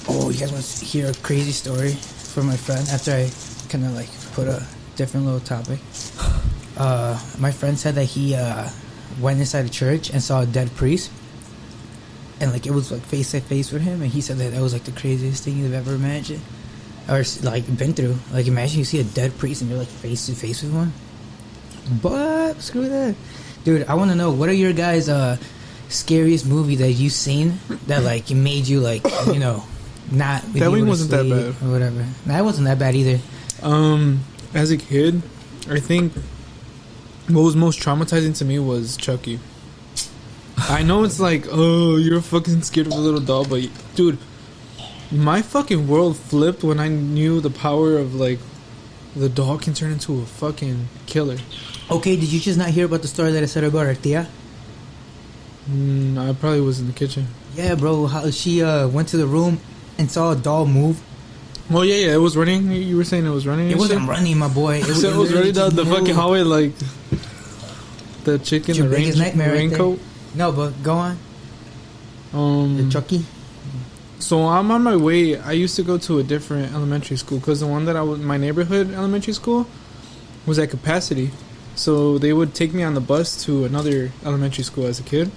Oh, you guys want to hear a crazy story from my friend? After I kind of like put a different little topic. My friend said that he went inside the church and saw a dead priest, and like it was like face to face with him, and he said that was like the craziest thing you've ever imagined or like been through. Like imagine you see a dead priest and you're like face to face with one. But screw that, dude. I want to know, what are your guys' scariest movie that you've seen that like made you like, you know, not That wing wasn't that bad or whatever. Nah, it wasn't that bad either. As a kid, I think what was most traumatizing to me was Chucky. I know it's like, oh, you're fucking scared of a little doll, but dude, my fucking world flipped when I knew the power of like the doll can turn into a fucking killer. Okay, did you just not hear about the story that I said about our tia? I probably was in the kitchen. Yeah, bro. How she went to the room and saw a doll move. Oh yeah, it was running. You were saying it was running. It wasn't running, my boy. It was running down the fucking hallway like the chicken, the raincoat. No, but go on. The Chucky. So I'm on my way. I used to go to a different elementary school because the one that I was, my neighborhood elementary school, was at capacity. So they would take me on the bus to another elementary school as a kid.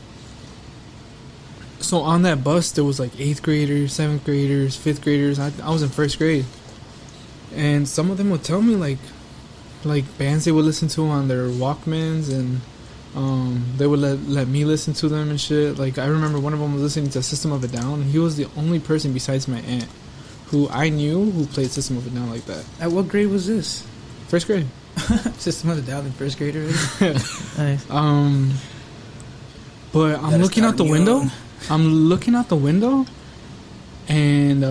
So on that bus, there was like 8th graders, 7th graders, 5th graders. I was in 1st grade. And some of them would tell me like bands they would listen to on their Walkmans, and they would let me listen to them and shit. Like I remember one of them was listening to System of a Down. He was the only person besides my aunt who I knew who played System of a Down like that. At what grade was this? 1st grade. System of the Down in 1st grade already. Nice. But I'm looking out the window. I'm looking out the window, and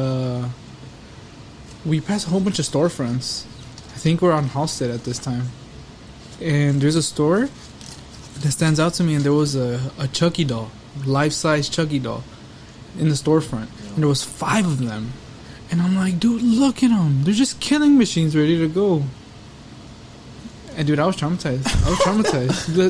we pass a whole bunch of storefronts. I think we're on Halstead at this time, and there's a store that stands out to me, and there was a Chucky doll, life-size Chucky doll, in the storefront, and there was 5 of them, and I'm like, dude, look at them. They're just killing machines ready to go. And dude, I was traumatized.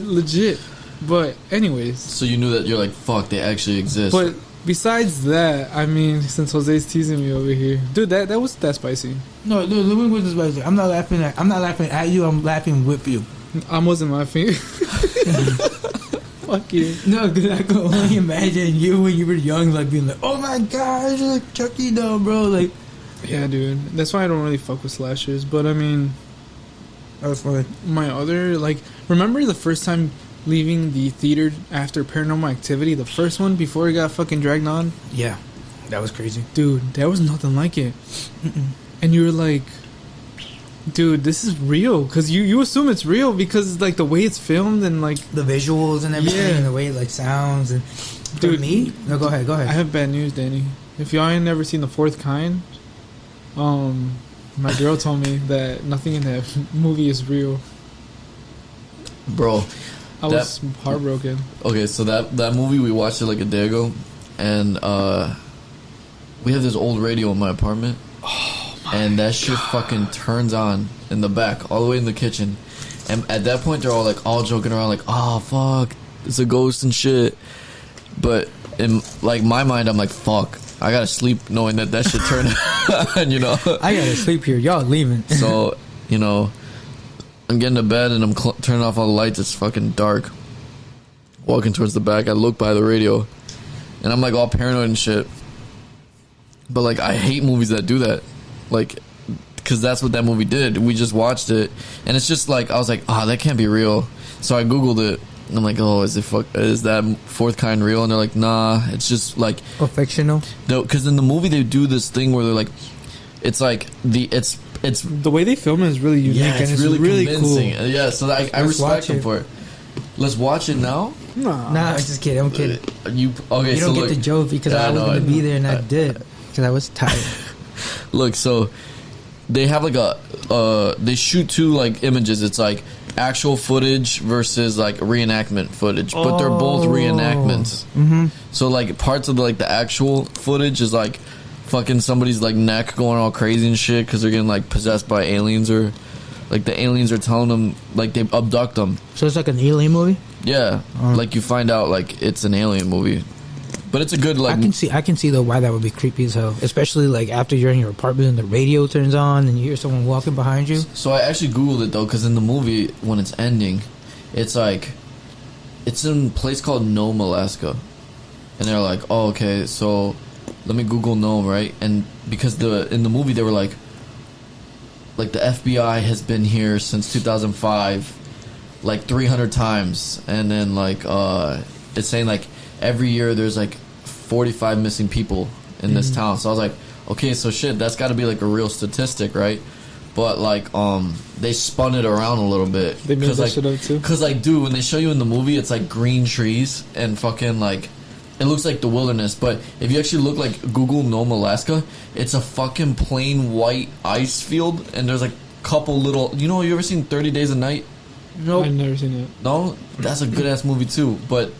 Legit. But anyways. So you knew that you're like, fuck, they actually exist. But besides that, I mean, since Jose's teasing me over here, dude, that was that spicy. No, the wing was spicy. I'm not laughing at you. I'm laughing with you. I wasn't laughing. Fuck you. No, because I can only imagine you when you were young, like being like, "Oh my god, it's like Chucky doll, bro!" Like, yeah, dude. That's why I don't really fuck with slashers. But I mean, that was funny. My other, like, remember the first time leaving the theater after Paranormal Activity, the first one before it got fucking dragged on? Yeah, that was crazy, dude. There was nothing like it. And you were like, dude, this is real, because you assume it's real because like the way it's filmed and like the visuals and everything, and the way it like sounds. And dude, me? No, go ahead. I have bad news, Danny. If y'all ain't never seen The Fourth Kind, my girl told me that nothing in that movie is real. Bro, I was heartbroken. Okay, so that movie, we watched it like a day ago, and we have this old radio in my apartment, and that shit fucking turns on in the back, all the way in the kitchen, and at that point they're all joking around like, oh fuck, it's a ghost and shit, but in like my mind I'm like, fuck, I gotta sleep knowing that shit turned on, you know. I gotta sleep here, y'all leaving. So, you know, I'm getting to bed and I'm turning off all the lights. It's fucking dark. Walking towards the back, I look by the radio, and I'm like all paranoid and shit. But like, I hate movies that do that, like, because that's what that movie did. We just watched it, and it's just like, I was like, that can't be real. So I googled it, and I'm like, oh, is that Fourth Kind real? And they're like, nah, it's just like fictional. No, because in the movie they do this thing where they're like, it's like it's the way they film it is really unique, and it's really convincing. Cool. Yeah, so I respect them for it. Let's watch it now. Nah, I'm just kidding. I'm kidding. You don't get the joke because I was going to be there and I did because I was tired. Look, so they have like they shoot 2 like images. It's like actual footage versus like reenactment footage, but they're both reenactments. Mm-hmm. So like parts of the actual footage is like fucking somebody's like neck going all crazy and shit because they're getting like possessed by aliens, or like the aliens are telling them like they abduct them. So it's like an alien movie. Yeah, like you find out like it's an alien movie, but it's a good like. I can see though why that would be creepy as hell, especially like after you're in your apartment and the radio turns on and you hear someone walking behind you. So I actually googled it though, because in the movie when it's ending, it's like it's in a place called Nome, Alaska. And they're like, oh, okay, so let me Google Nome, right? And because in the movie they were like the FBI has been here since 2005, like 300 times, and then like it's saying like every year there's like 45 missing people in this town. So I was like, okay, so shit, that's got to be like a real statistic, right? But like they spun it around a little bit. They made that like, shit up too. Cause like, dude, when they show you in the movie, it's like green trees and fucking like it looks like the wilderness. But if you actually look like Google Nome, Alaska, it's a fucking plain white ice field, and there's like couple little. You know, you ever seen 30 Days a Night? Nope. I've never seen it. No, that's a good ass movie too. But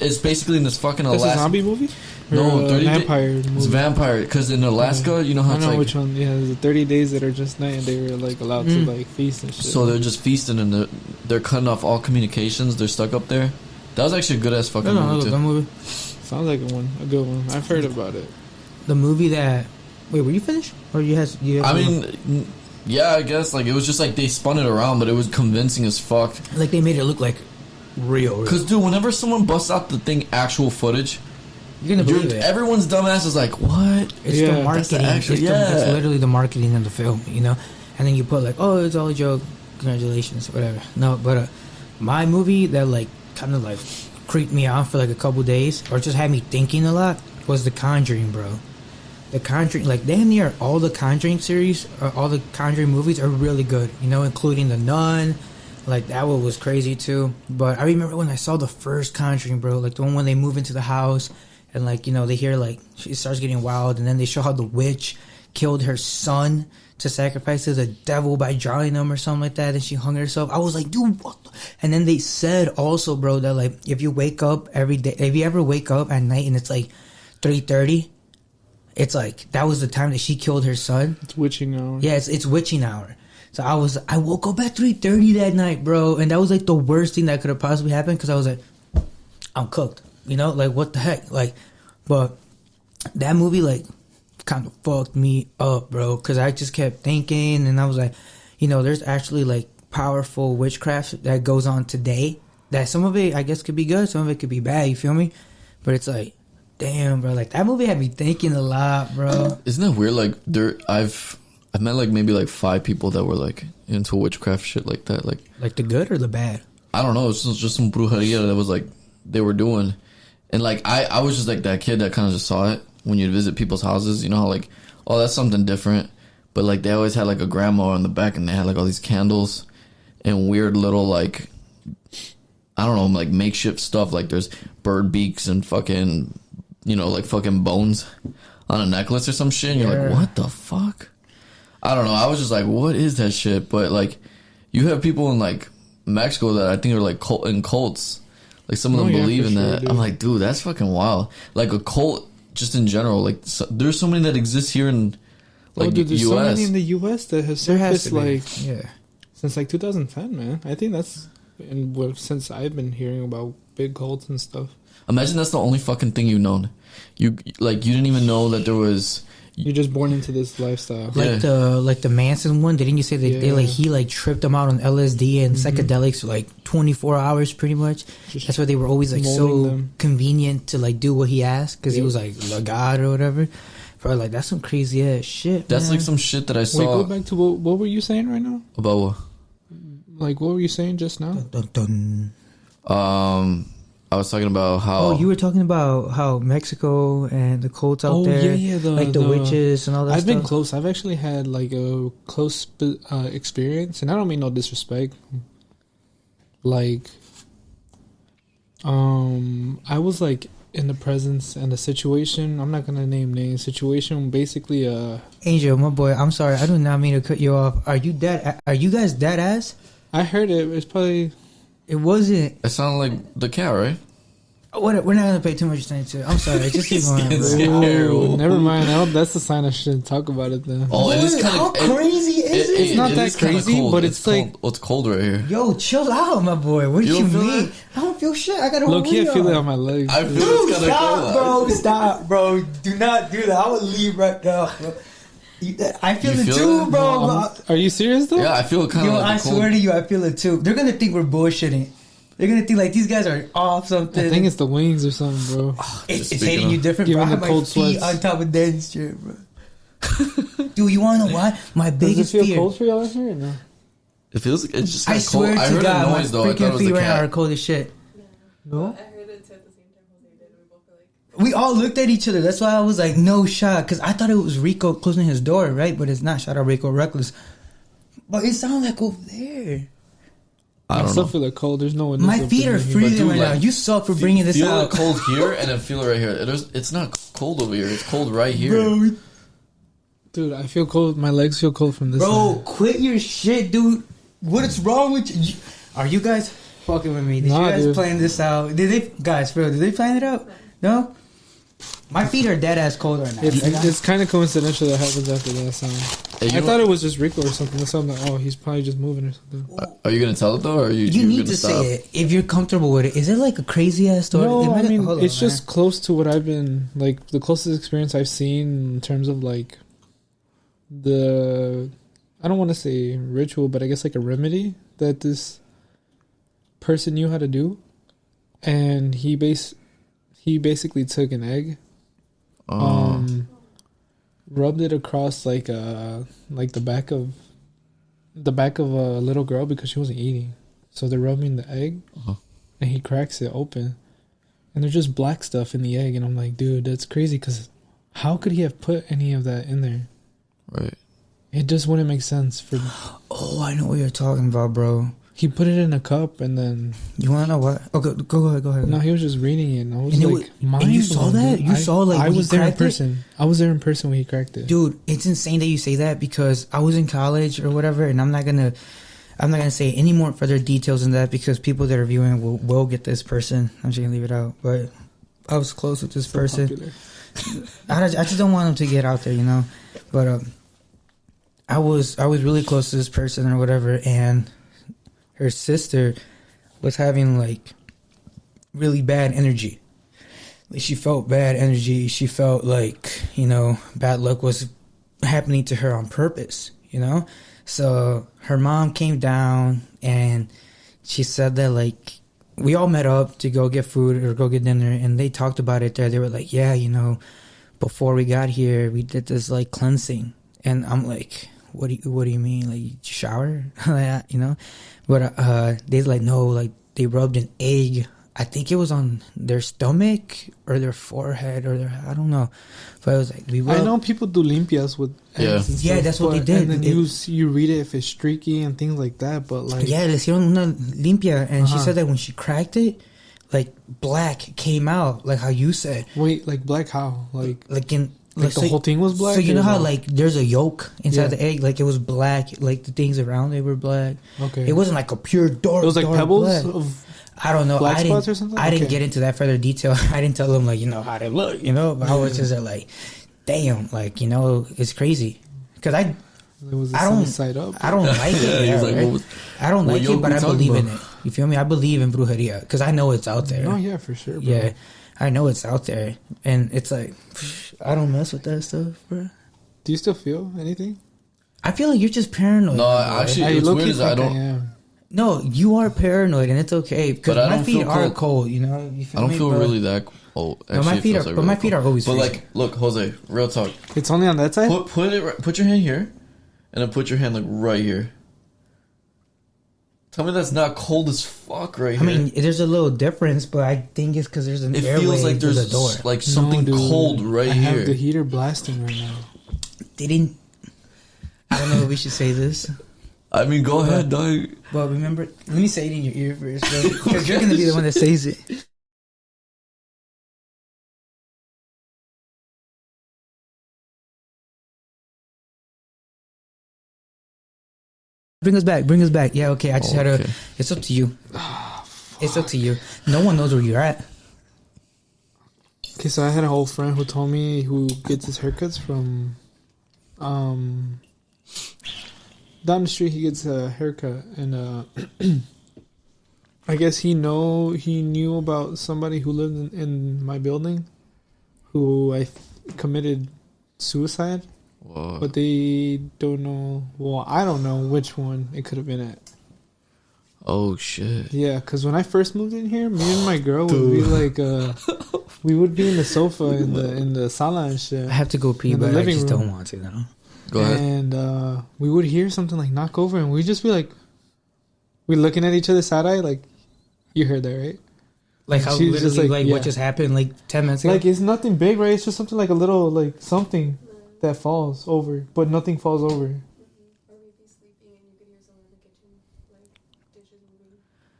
it's basically in this fucking That's Alaska. a zombie movie? No, 30 vampire movie. It's vampire because in Alaska, you know how I it's know like. which one. Yeah, there's the 30 days that are just night, and they were like allowed to like feast and shit. So they're just feasting and they're cutting off all communications. They're stuck up there. That was actually a good ass fucking movie That too. movie. Sounds like a good one. I've heard about it. The movie that. Wait, were you finished? Or you had? I mean, yeah, I guess like it was just like they spun it around, but it was convincing as fuck. Like they made it look like real. Cause dude, whenever someone busts out the thing, actual footage, You're gonna believe it. everyone's dumbass is like, what? It's Yeah, the that's the marketing. That's literally the marketing of the film, you know. And then you put like, oh, it's all a joke. Congratulations, whatever. No, but my movie that like kind of like creeped me out for like a couple days, or just had me thinking a lot, was The Conjuring, bro. The Conjuring, like damn near all the Conjuring series, or all the Conjuring movies are really good, you know, including The Nun. Like that one was crazy too. But I remember when I saw the first Conjuring, bro, like the one when they move into the house. And, like, you know, they hear, like, she starts getting wild. And then they show how the witch killed her son to sacrifice to the devil by drowning him or something like that. And she hung herself. I was like, dude, what the? And then they said also, bro, that, like, if you wake up every day, if you ever wake up at night and it's, like, 3:30, it's, like, that was the time that she killed her son. It's witching hour. Yeah, it's witching hour. So I woke up at 3:30 that night, bro. And that was, like, the worst thing that could have possibly happened because I was like, I'm cooked. You know, like, what the heck? Like, but that movie, like, kind of fucked me up, bro. Because I just kept thinking, and I was like, you know, there's actually, like, powerful witchcraft that goes on today. That some of it, I guess, could be good. Some of it could be bad, you feel me? But it's like, damn, bro. Like, that movie had me thinking a lot, bro. Isn't that weird? Like, I've met, like, maybe, like, 5 people that were, like, into witchcraft shit like that. Like the good or the bad? I don't know. It's just some brujeria that was, like, they were doing. And, like, I was just, like, that kid that kind of just saw it when you'd visit people's houses. You know how, like, oh, that's something different. But, like, they always had, like, a grandma on the back, and they had, like, all these candles and weird little, like, I don't know, like, makeshift stuff. Like, there's bird beaks and fucking, you know, like, fucking bones on a necklace or some shit. And you're like, what the fuck? I don't know. I was just like, what is that shit? But, like, you have people in, like, Mexico that I think are, like, in cults. Like, some of them believe in that. Dude. I'm like, dude, that's fucking wild. Like, a cult, just in general. Like, there's so many that exist here in, like, dude, there's U.S. so many in the U.S. that have surfaced, like, yeah, since, like, 2010, man. I think that's, since I've been hearing about big cults and stuff. Imagine that's the only fucking thing you've known. You didn't even know that there was... You're just born into this lifestyle. Like the Manson one, didn't you say that he like tripped them out on LSD and psychedelics for like 24 hours pretty much? Just that's why they were always like so convenient to like do what he asked because he was like a god or whatever. Bro, like that's some crazy ass shit. That's man. like some shit that I saw. Wait, go back to what were you saying right now? About what? Like what were you saying just now? Dun, dun, dun. I was talking about how... Oh, you were talking about how Mexico and the cults out there. Yeah, the witches and all that I've stuff. been close. I've actually had, like, a close experience. And I don't mean no disrespect. Like, I was, like, in the presence and the situation. I'm not going to name names. Situation, basically... Angel, my boy, I'm sorry. I do not mean to cut you off. Are you guys dead ass? I heard it. It's probably... It wasn't. It sounded like the cat, right? We're not going to pay too much attention to it. I'm sorry. Just keep going. Ooh, never mind. That's the sign I shouldn't talk about it then. Oh, it is kind How of... crazy is it? It's not that crazy, cold. but it's like... Cold. It's cold right here. Yo, chill out, my boy. What do you feel mean? that? I don't feel shit. I got a Low-key, I feel it on my legs. I feel Dude, it's kind of cold. stop, bro. Stop, bro. Do not do that. I would leave right now, bro. I feel it feel too, that? bro. Are you serious, though? Yeah, I feel kind of Yo, like I cold. swear to you, I feel it too. They're going to think we're bullshitting. They're gonna think like these guys are off something. I think it's the wings or something, bro. It's Speaking hitting of- you different, bro. Giving I have the my cold feet sweats. on top of that shit, bro. Dude, you wanna know what? My Does it biggest feel fear. cold for y'all out here or no? It feels like it's just I got cold. swear I to heard God, a my noise though. I thought it freaking was feet the right now are cat. cold as shit. No? I heard it too at the same time Jose did. We both were like, We all looked at each other. That's why I was like, no shot. Because I thought it was Rico closing his door, right? But it's not. Shout out Rico Reckless. But it sounded like over there. I I don't still know. feel like cold. There's no windows. My open feet are in here. freezing dude, right now. like, You suck for bringing this feel out. it cold here and then feel it right here. It's not cold over here. It's cold right here. Bro, Dude, I feel cold. My legs feel cold from this bro, side. quit your shit, dude. What is wrong with you? Are you guys fucking with me? Did Nah, you guys dude. plan this out? Did they, guys, bro, did they plan it out? No? My feet are dead ass cold right now. It's kind of coincidental that happens after that sound. Hey, you I know- thought it was just Rico or something. That's why I'm like, oh, he's probably just moving or something. Are you gonna tell it though, or are you You need gonna to stop? say it if you're comfortable with it. Is it like a crazy ass story? No, I mean, Hold on, it's just man. close to what I've been, like, the closest experience I've seen in terms of, like, I don't want to say ritual, but I guess, like, a remedy that this person knew how to do. And he basically took an egg, rubbed it across, like the back of a little girl because she wasn't eating. So they're rubbing the egg, and he cracks it open, and there's just black stuff in the egg. And I'm like, dude, that's crazy, because how could he have put any of that in there? Right. It just wouldn't make sense. Oh, I know what you're talking about, bro. He put it in a cup, and then You want to know what? Okay, go ahead. no, he was just reading it, and I was And it like, was- and you saw mind blown, that? dude. You saw, like, I when he was there in cracked it? person. I was there in person when he cracked it. Dude, it's insane that you say that because I was in college or whatever, and I'm not gonna say any more further details than that because people that are viewing will get this person. I'm just gonna leave it out. But I was close with this So person. popular. I just don't want them to get out there, you know. But I was really close to this person or whatever, and her sister was having like really bad energy. Like, she felt bad energy. She felt like, you know, bad luck was happening to her on purpose, you know. So her mom came down and she said that, like, we all met up to go get food or go get dinner, and they talked about it there. They were like, yeah, you know, before we got here, we did this like cleansing. And I'm like, what do you mean? Like, you shower? You know? But they's like, no, like, they rubbed an egg. I think it was on their stomach or their forehead or their, I don't know. But it was like, we rubbed. I know people do limpias with Yeah. eggs and Yeah, stuff, that's what they but- did. And then you read it if it's streaky and things like that, but like... Yeah, le hicieron una limpia. And she Uh-huh. said that when she cracked it, like, black came out, like how you said. Wait, like black how? Like Like the whole thing was black? So you know or how no? like there's a yolk inside Yeah. the egg, like it was black, like the things around it were black. Okay. It wasn't like a pure dark. It was like dark pebbles black. of... I don't know. black I didn't. spots or something? I didn't Okay. get into that further detail. I didn't tell them like, you know, how they look, you know. But I was just like, damn, like, you know, it's crazy because It was the I don't- sunny side up. I don't like it. Yeah, Yeah, he's like, right? what was- I don't what like it, yolk but we I talking believe in about? it. You feel me? I believe in brujeria because I know it's out there. No, yeah, for sure, bro. Yeah, I know it's out there, and it's like I don't mess with that stuff, bro. Do you still feel anything? I feel like you're just paranoid. No, bro. actually, what's low-key weird is I think don't. am. No, you are paranoid, and it's okay because But I my don't feet feel are cold. cold. You know, you I don't me, feel bro? really that cold. No, my Actually, it feet feels are- like but my really feet are cold. always But freezing. like, look, Jose, real talk. It's only on that side? Put your hand here, and then put your hand like right here. Tell me that's not cold as fuck right I here. mean, there's a little difference, but I think it's because there's an it airway feels like through there's the door. like something No, dude. cold right I here. have the heater blasting right now. They didn't. I don't know if we should say this, I mean, go ahead, dog. but remember, let me say it in your ear first, because you're gonna be the one that says it. Bring us back. Yeah, okay. I just had Okay. to. It's up to you. It's up to you. No one knows where you're at. Okay, so I had a whole friend who told me who gets his haircuts from down the street. He gets a haircut, and I guess he knew about somebody who lived in my building who committed suicide, Whoa. but they don't know. Well, I don't know which one it could have been at. Oh shit. Yeah, because when I first moved in here, me and my girl would be like, we would be in the sofa in the sala and shit. I have to go pee, In the but I living just room. don't want to now. Go ahead. And we would hear something like knock over, and we'd just be like, we looking at each other side eye, like, you heard that, right? Like how She's literally, just like, like yeah. what just happened, like 10 minutes ago. Like, it's nothing big, right? It's just something like a little, like, something that falls over, but nothing falls over. Or maybe sleeping and you could hear someone in the kitchen, like dishes moving.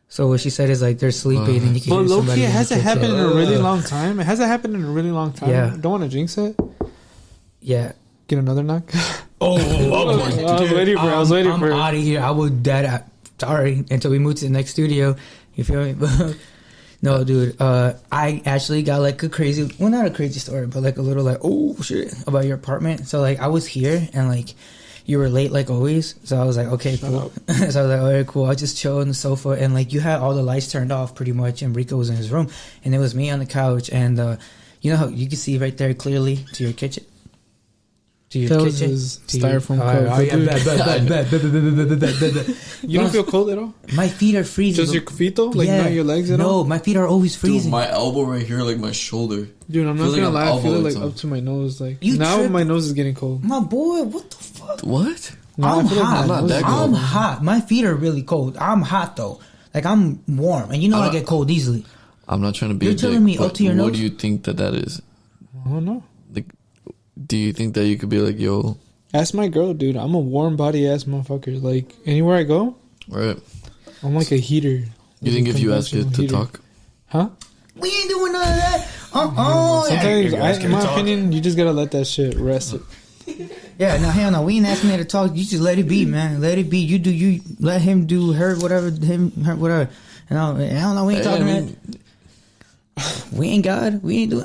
So what she said is like they're sleeping and you can But hear low somebody. key, it in the hasn't kitchen. happened in a really long time. It hasn't happened in a really long time. Yeah. Don't want to jinx it. Yeah. Get another knock. Oh, I was waiting for it. I was waiting for it. I'm out of here. I would dead. Sorry, until we move to the next studio. You feel me? No, dude. I actually got like a crazy, well, not a crazy story, but like a little like, oh shit, about your apartment. So like I was here and like you were late like always. So I was like, okay, cool. So I was like, all right, cool. I'll just chill on the sofa and like you had all the lights turned off pretty much, and Rico was in his room, and it was me on the couch, and you know how you can see right there clearly to your kitchen. To your That was kitchen. his To your- styrofoam All right, cup. all right, bet. You don't feel cold at all? My feet are freezing. Just your feet though? Like not your legs at all? No, my feet are always Dude, freezing. my elbow right here, like my shoulder. Dude, I'm not Feels like gonna I'm lie. I feel elbow it like time. up to my nose. Like You now trip- my nose is getting cold. My boy, what the fuck? What? No, I I'm feel like my hot. not nose that is cold. I'm hot. My feet are really cold. I'm hot though. Like I'm warm, and you know I get cold easily. I'm not trying to be You're a telling dick, me up but to your what nose? do you think that is? I don't know. Like, do you think that you could be like, yo, Ask my girl, dude. I'm a warm body ass motherfucker. Like anywhere I go, right? I'm like a heater. You think if you ask it Conventional to heater. talk? Huh? We ain't doing none of that. Sometimes, in my opinion, you just gotta let that shit rest. Yeah, no, hell no. We ain't asking her to talk. You just let it be, man. Let it be. You do you. Let him do her whatever. Him her whatever. And I don't know. We ain't talking that. We ain't God. We ain't doing.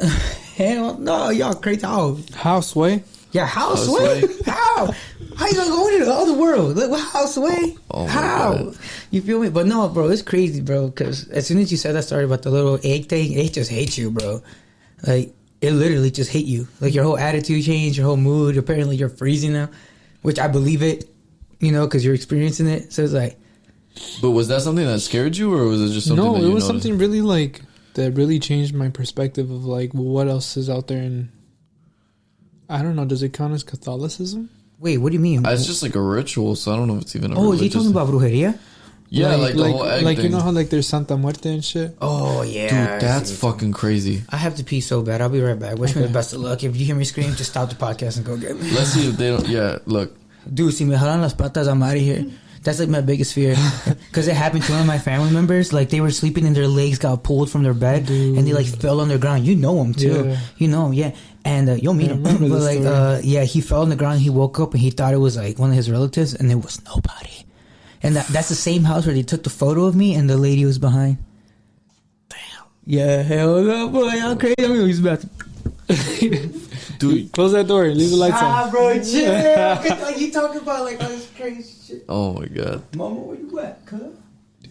Hell no, y'all crazy. Oh, Houseway. yeah, house House way. way. How? How you gonna go into the other world? Like, what house way? Oh my How? God. You feel me? But no, bro, it's crazy, bro. Because as soon as you said that story about the little egg thing, it just hates you, bro. Like it literally just hit you. Like your whole attitude changed, your whole mood. Apparently, you're freezing now, which I believe it. You know, because you're experiencing it. So it's like, But was that something that scared you, or was it just something? No, that it you was noticed? something really like that really changed my perspective of like what else is out there. And I don't know. Does it count as Catholicism? wait, what do you mean? It's just like a ritual, so I don't know if it's even. Oh, is he talking about brujeria? Yeah, like the whole egg like thing. you know how like there's Santa Muerte and shit. Oh yeah, Dude, that's fucking crazy. I have to pee so bad. I'll be right back. Wish me the best of luck. If you hear me scream, just stop the podcast and go get me. Let's see if they don't. Yeah, look. Dude, si me jalan las patas, I'm out of here. That's like my biggest fear. Because it happened to one of my family members. Like they were sleeping and their legs got pulled from their bed and they like fell on the ground. You know him too. Yeah. You know him, yeah. And you'll meet I him. remember But this like, story. yeah, he fell on the ground. He woke up and he thought it was like one of his relatives and there was nobody. And that's the same house where they took the photo of me and the lady was behind. Damn. Yeah, hell no, boy. Y'all crazy. I mean, he's about to... Dude, Close that door. Leave the lights on. bro, chill. Like you talking about like all this crazy shit. oh my god. Mama, where you at, cuz?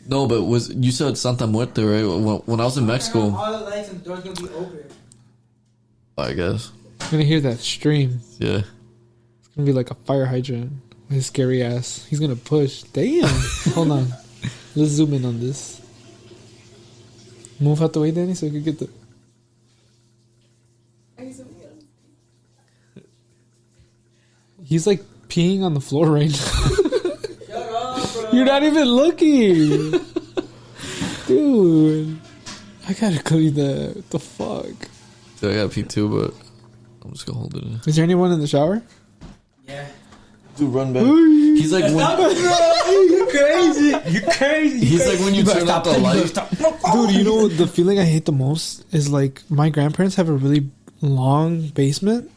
No, but you said Santa Muerte, right? When I was in Mexico, All the lights and doors gonna be open. I guess. I'm gonna hear that stream. Yeah. It's gonna be like a fire hydrant. His scary ass. He's gonna push. Damn. Hold on. Let's zoom in on this. Move out the way, Danny, so we can get the. Are you zooming in? He's like peeing on the floor right now. Shut up, bro. You're not even looking, dude. I gotta clean that. What the fuck? Dude, I got pee too, but I'm just gonna hold it in. Is there anyone in the shower? Yeah. Dude, run back. He's like when You crazy. You crazy. he's like when you turn out the light. Dude, you know the feeling I hate the most is like my grandparents have a really long basement,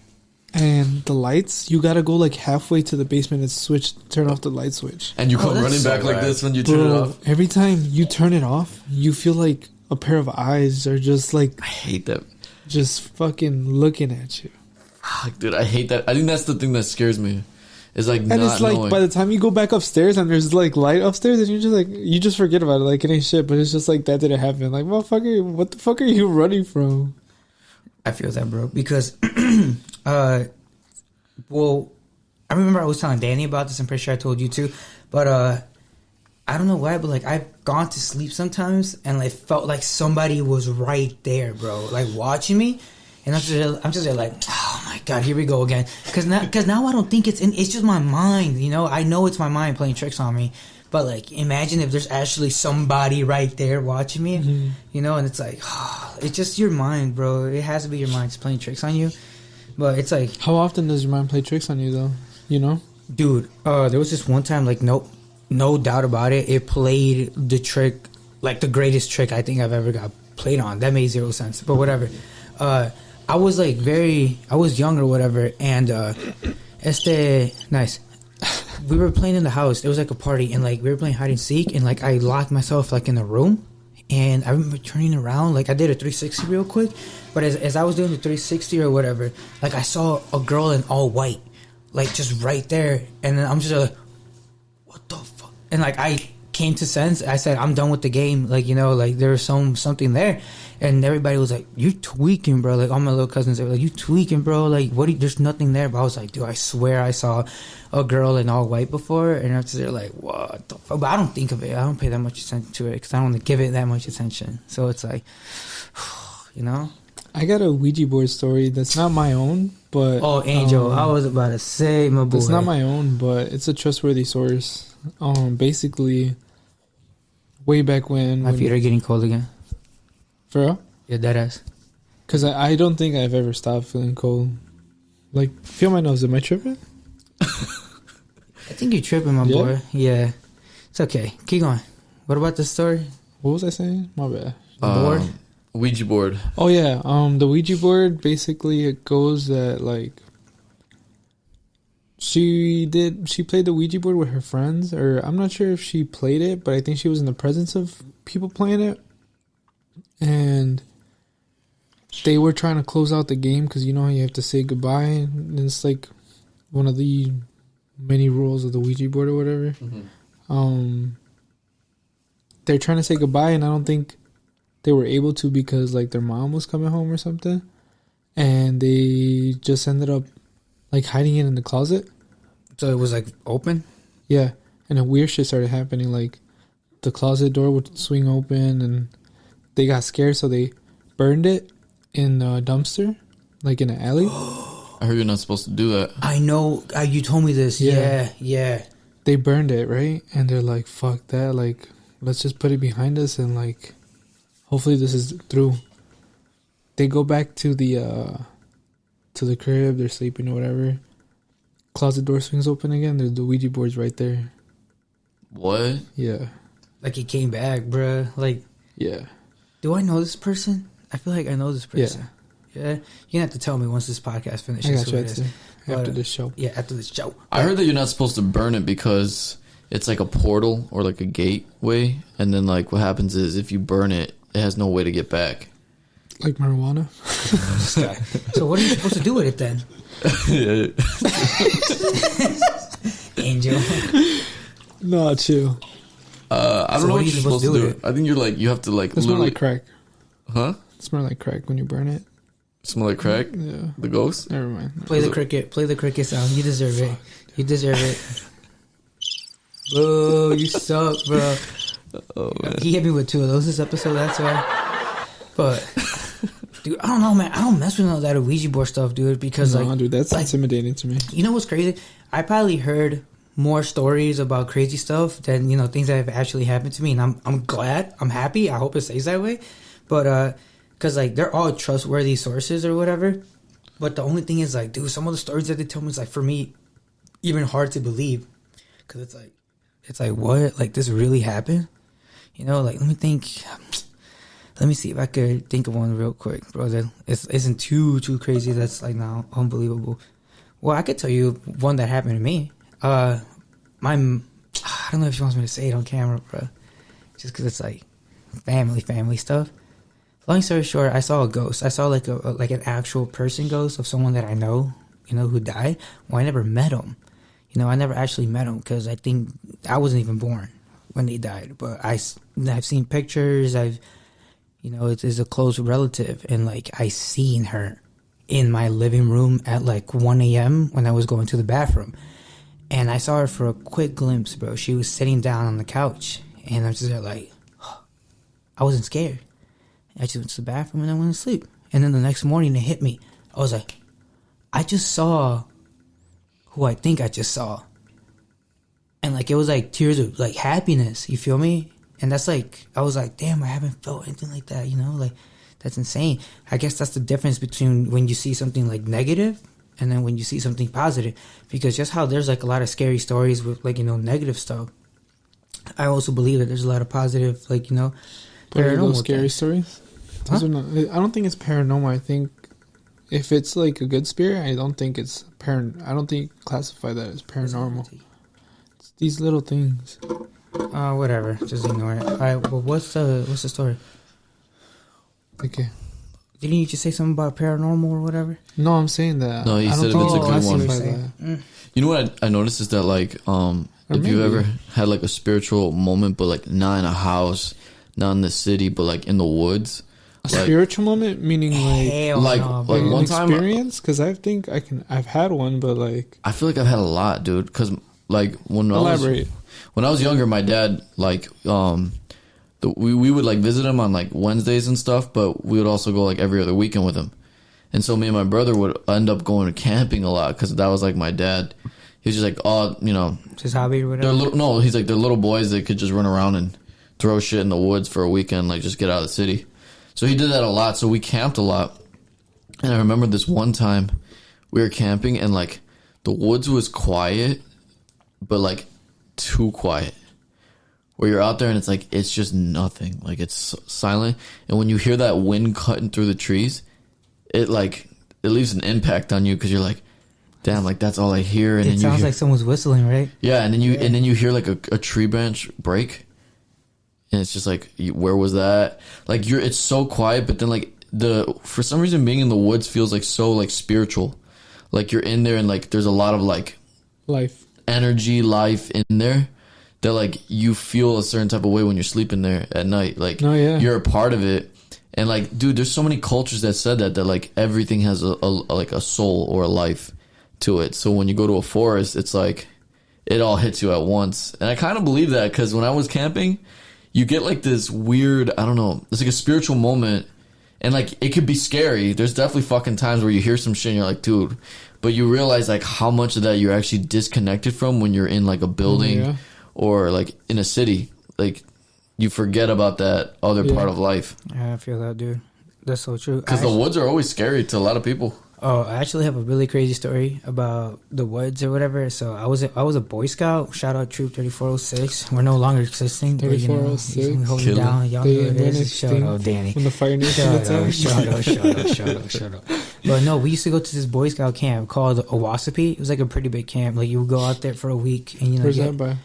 and the lights you gotta go like halfway to the basement and turn off the light switch. And you come that's running so back like rad. this when you turn it Bro, off. every time you turn it off, you feel like a pair of eyes are just like I hate that. just fucking looking at you. Fuck, dude, I hate that. I think that's the thing that scares me. It's like And not it's like knowing. by the time you go back upstairs and there's like light upstairs and you're just like you just forget about it like it ain't shit, but it's just like that didn't happen. Like motherfucker, what the fuck are you running from? I feel that, bro, because, well, I remember I was telling Danny about this. I'm pretty sure I told you too, but I don't know why, but like I've gone to sleep sometimes and like felt like somebody was right there, bro, like watching me, and I'm just there like, oh my god, here we go again. Because now I don't think it's just my mind, you know. I know it's my mind playing tricks on me, but like imagine if there's actually somebody right there watching me, you know, and it's like, it's just your mind, bro. It has to be your mind just playing tricks on you. But it's like, how often does your mind play tricks on you, though? You know, dude, there was this one time, like, no doubt about it, it played the trick, like the greatest trick I think I've ever got played on. That made zero sense, but whatever. I was like I was young or whatever, and nice. We were playing in the house. It was like a party, and like we were playing hide and seek, and like I locked myself like in the room, and I remember turning around, like I did a 360 real quick, but as I was doing the 360 or whatever, like I saw a girl in all white, like just right there, and then I'm just like, what the fuck? And like I came to sense. I said, I'm done with the game. Like, you know, like there was something there, and everybody was like, you tweaking, bro. Like all my little cousins, they were like, you tweaking, bro. Like there's nothing there. But I was like, dude, I swear I saw a girl in all white before, and after they're like, what the fuck? But I don't think of it. I don't pay that much attention to it because I don't give it that much attention. So it's like, you know. I got a Ouija board story that's not my own, but Angel, I was about to say, my boy, it's not my own, but it's a trustworthy source. Basically, way back when my feet are getting cold again. For real? Yeah, deadass. Because I don't think I've ever stopped feeling cold. Like, feel my nose. Am I tripping? I think you're tripping, my boy. Yeah, it's okay. Keep going. What about the story? What was I saying? My bad. Board. Ouija board. Oh yeah. The Ouija board, basically it goes that like she played the Ouija board with her friends, or I'm not sure if she played it, but I think she was in the presence of people playing it, and they were trying to close out the game because you know how you have to say goodbye, and it's like one of the many rules of the Ouija board or whatever. They're trying to say goodbye, and I don't think they were able to because like their mom was coming home or something, and they just ended up like hiding it in the closet. So it was like open? Yeah. And then weird shit started happening. Like the closet door would swing open, and they got scared, so they burned it in a dumpster, like in an alley. I heard you're not supposed to do that. I know. You told me this. Yeah. They burned it, right? And they're like, fuck that. Like, let's just put it behind us and like, hopefully this is through. They go back to the crib. They're sleeping or whatever. Closet door swings open again. There's the Ouija board's right there. What? Yeah. Like he came back, bruh. Like, yeah. Do I know this person? I feel like I know this person. Yeah. You're gonna have to tell me once this podcast finishes. I got you after this show. Yeah, after this show. I heard that you're not supposed to burn it because it's like a portal or like a gateway, and then like what happens is if you burn it, it has no way to get back. Like marijuana. So what are you supposed to do with it then? Angel. No, chill. I don't know what you're supposed to do. I think you're like, you have to like. It smells like crack. Huh? It smells like crack when you burn it. Smell like crack? Yeah. The ghost? Never mind. Play the cricket. Play the cricket sound. You deserve it. You deserve it. Boo, you suck, bro. Oh, man. He hit me with 2 of those this episode, that's why. But, dude, I don't know, man. I don't mess with none of that Ouija board stuff, dude, because, dude, that's intimidating to me. You know what's crazy? I probably heard more stories about crazy stuff than, you know, things that have actually happened to me, and I'm glad. I'm happy. I hope it stays that way. But, because, like, they're all trustworthy sources or whatever. But the only thing is, like, dude, some of the stories that they tell me is, like, for me, even hard to believe. Because it's like, what? Like, this really happened? You know, like, let me think. Let me see if I could think of one real quick, bro. That isn't too crazy. That's, like, now unbelievable. Well, I could tell you one that happened to me. I don't know if she wants me to say it on camera, bro. Just because it's, like, family stuff. Long story short, I saw a ghost. I saw like an actual person ghost of someone that I know, you know, who died. Well, I never met him. You know, I never actually met him because I think I wasn't even born when they died. But I've seen pictures. It's a close relative, and like I seen her in my living room at like 1 a.m. when I was going to the bathroom. And I saw her for a quick glimpse, bro. She was sitting down on the couch. And I'm just there like, I wasn't scared. I just went to the bathroom and I went to sleep. And then the next morning it hit me. I was like, I just saw who I think I just saw. And like, it was like tears of like happiness. You feel me? And that's like, I was like, damn, I haven't felt anything like that, you know? Like, that's insane. I guess that's the difference between when you see something like negative and then when you see something positive. Because just how there's like a lot of scary stories with like, you know, negative stuff. I also believe that there's a lot of positive, like, you know, Paranormal scary things. stories. Those are not, I don't think it's paranormal. I think if it's like a good spirit, I don't think it's I don't think classify that as paranormal. It's these little things. Whatever. Just ignore it. All right. Well, what's the story? Okay. Didn't you just say something about paranormal or whatever? No, I'm saying that. No, you I said don't it's a think good one. classify that. You know what I noticed is that like if you maybe. ever had like a spiritual moment, but like not in a house, not in the city, but like in the woods. A spiritual moment, meaning like Hell like- no, like bro. an one time- experience. Because I think I've had one, but like I feel like I've had a lot, dude. Because like when elaborate. I was younger, my dad like we would like visit him on like Wednesdays and stuff, but we would also go like every other weekend with him. And so me and my brother would end up going camping a lot because that was like my dad. He was just like, oh, you know, It's his hobby or they're whatever. he's like they're little boys that could just run around and throw shit in the woods for a weekend, like just get out of the city. So he did that a lot. So we camped a lot. And I remember this one time we were camping and like the woods was quiet, but like too quiet. Where you're out there and it's like, it's just nothing. Like it's silent. And when you hear that wind cutting through the trees, it leaves an impact on you because you're like, damn, like that's all I hear. And It then you sounds hear, like someone's whistling, right? yeah, and then you hear like a tree branch break, and it's just like, where was that? Like it's so quiet, but then like for some reason being in the woods feels like so like spiritual, like you're in there and like there's a lot of like Life. energy, life in there that like you feel a certain type of way when you're sleeping there at night. Like Oh, yeah. you're a part of it. And like, dude, there's so many cultures that said that like everything has a like a soul or a life to it. So when you go to a forest, it's like it all hits you at once. And I kind of believe that because when I was camping, you get like this weird, I don't know, it's like a spiritual moment. And like it could be scary. There's definitely fucking times where you hear some shit and you're like, dude, but you realize like how much of that you're actually disconnected from when you're in like a building yeah. or like in a city. Like you forget about that other Yeah. part of life. Yeah, I feel that, dude. That's so true. Because the woods are always scary to a lot of people. Oh, I actually have a really crazy story about the woods or whatever. So I was a Boy Scout. Shout out Troop 3406. We're no longer existing. but, you know, 3406. we hold it Killer. down. Y'all know They what it went is. Shout extinct out, Danny. when the Fire Nation attacked. Shut up. But no, we used to go to this Boy Scout camp called Owasapi. It was like a pretty big camp. Like you would go out there for a week and you know Where's get that by?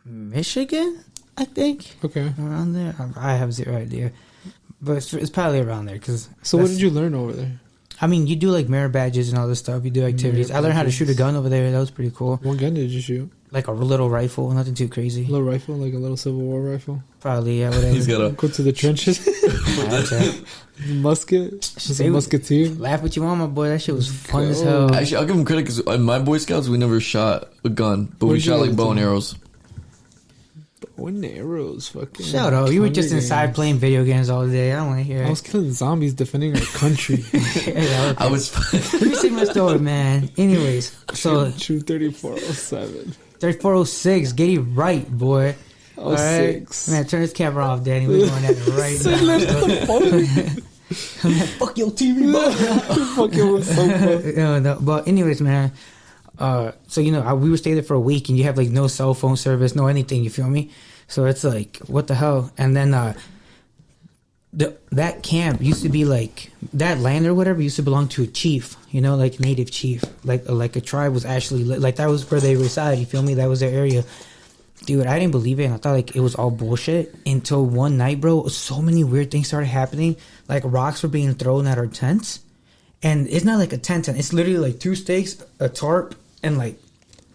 Michigan, I think, Okay. around there. I have zero idea, but it's probably around there. Cause So what that's- did you learn over there? I mean, you do like merit badges and all this stuff. You do activities. I learned how to shoot a gun over there. That was pretty cool. What gun did you shoot? Like a little rifle, nothing too A crazy. little rifle, like a little Civil War rifle. Probably, yeah, whatever. He's got a Go to the trenches. Gotcha. Musket. Just They a would- musketeer. Laugh what you want, my boy. That shit was fun as Go. hell. Actually, I'll give him credit because in my Boy Scouts, we never shot a gun, but we What'd you shot like guys bow and do? arrows. When arrows, fucking. Shut up. You were just Hunger inside Games. playing video games all day. I don't want to hear I it. was killing zombies defending our country. Yeah, okay. I was. Let me say my story, man. Anyways, so True 3407. 3406, get it right, boy. Oh, All right? 06. Man, turn this camera off, Danny. We're going at it right now. Man, fuck your TV, bro. Fucking was so fun. No, but anyways, man. So you know, we would stay there for a week, and you have like no cell phone service, no anything. You feel me? So it's like, what the hell? And then that camp used to be like that land or whatever used to belong to a chief. You know, like native chief, like a tribe was actually like that was where they reside. You feel me? That was their area. Dude, I didn't believe it, and I thought like it was all bullshit until one night, bro. So many weird things started happening. Like rocks were being thrown at our tents, and it's not like a tent. It's literally like 2 stakes, a tarp, and like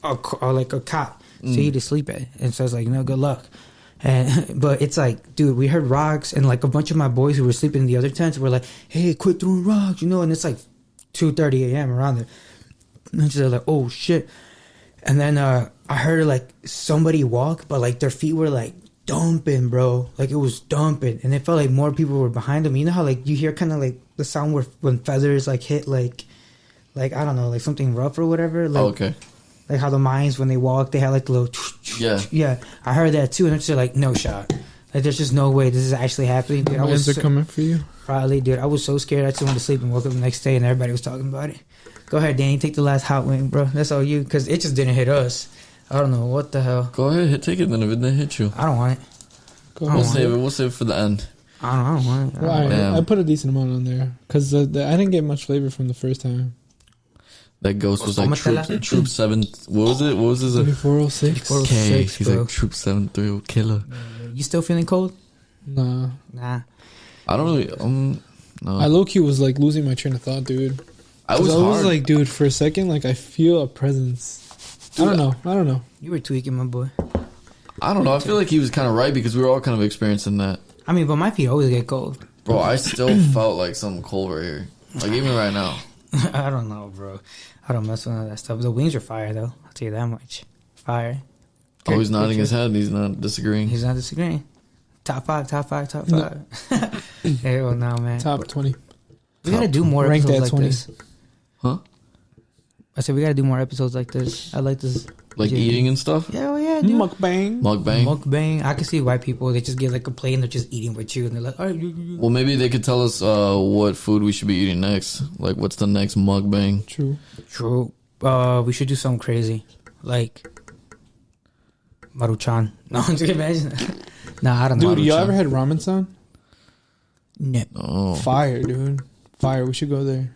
a cot so you to sleep at. And so it's like, no, good luck. And but it's like, dude, we heard rocks, and like a bunch of my boys who were sleeping in the other tents were like, hey, quit throwing rocks, you know. And it's like 2:30 a.m. around there, and so they're like, oh shit. And then I heard like somebody walk, but like their feet were like dumping, bro. Like it was dumping, and it felt like more people were behind them. You know how like you hear kind of like the sound where when feathers like hit like I don't know, like something rough or whatever. Like, okay. Like how the mines when they walk, they had like the little. Yeah. I heard that too, and I'm just like, no shot. Like there's just no way this is actually happening. Dude, Mines are coming for you. Probably, dude. I was so scared. I just went to sleep and woke up the next day, and everybody was talking about it. Go ahead, Danny. Take the last hot wing, bro. That's all you, because it just didn't hit us. I don't know what the hell. Go ahead, take it then if it didn't hit you. I don't want it. We'll save it. We'll save it for the end. I don't want it. Well, I put a decent amount on there because I didn't get much flavor from the first time. That ghost was like Troop 7. What was it? What was his? 2406. Okay, 406, he's bro. like Troop 730 killer. You still feeling cold? Nah. I don't really. No. I low key was like losing my train of thought, dude. I was like, dude, for a second, like I feel a presence. Dude, I don't know. You were tweaking, my boy. I don't know. I feel like he was kind of right because we were all kind of experiencing that. I mean, but my feet always get cold. Bro, I still felt like something cold right here. Like even right now. I don't know, bro. I don't mess with none of that stuff. The wings are fire, though. I'll tell you that much. Fire. Oh, he's nodding his head. He's not disagreeing. He's not disagreeing. Top five. No. Hell no, man. Top 20. We gotta do more Ranked episodes at like 20. this. Huh? I said we gotta do more episodes like this. I like this. Like eating and stuff? Yeah, well, yeah, dude. Mukbang. Mukbang? I can see white people, they just get like a plate and they're just eating with you and they're like, all right. Well, maybe they could tell us what food we should be eating next. Like, what's the next mukbang? True. We should do something crazy. Like Maruchan. No, I'm just imagine that. Nah, I don't know. Dude, y'all ever had ramen san? No. Oh. Fire, dude. Fire. We should go there.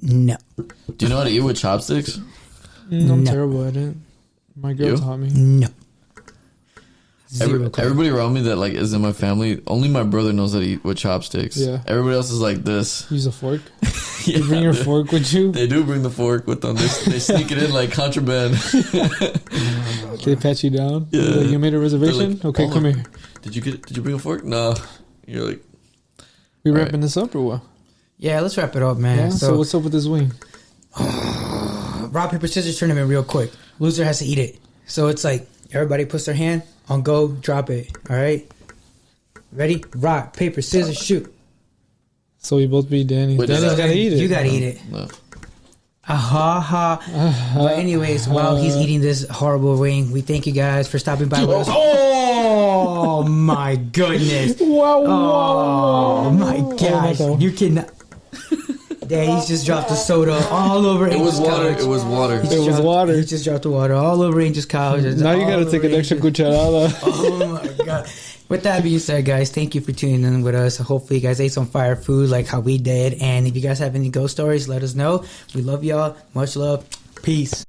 No. Do you know how to eat with chopsticks? I'm No. terrible at it. My girl You? taught me. No. Zero clue. Everybody around me that like is in my family, only my brother knows how to eat with chopsticks. Yeah. Everybody else is like this. Use a fork. Yeah, You bring your fork with you. They do bring the fork with them. They sneak it in like contraband. They pat you down. Yeah. Like, you made a reservation? Like, okay, oh, come here. Did you bring a fork? No. You're like, We All wrapping right. this up or what? Yeah, let's wrap it up, man. Yeah. So what's up with this wing? rock, paper, scissors tournament real quick. Loser has to eat it. So it's like everybody puts their hand on go, drop it. All right? Ready? Rock, paper, scissors, shoot. So we both beat Danny. Wait, Danny's does that- gotta eat it. You gotta eat it. no. But anyways, while he's eating this horrible wing, we thank you guys for stopping by with us. Oh my goodness. Wow. Oh my gosh. Oh, You cannot. Daddy's just dropped the soda all over It was Angel's water. couch. It was water. He just It was dropped- water. He just dropped the water all over Angel's couch. Now you gotta take an extra cucharada. Oh my god. With that being said, guys, thank you for tuning in with us. Hopefully you guys ate some fire food like how we did. And if you guys have any ghost stories, let us know. We love y'all. Much love. Peace.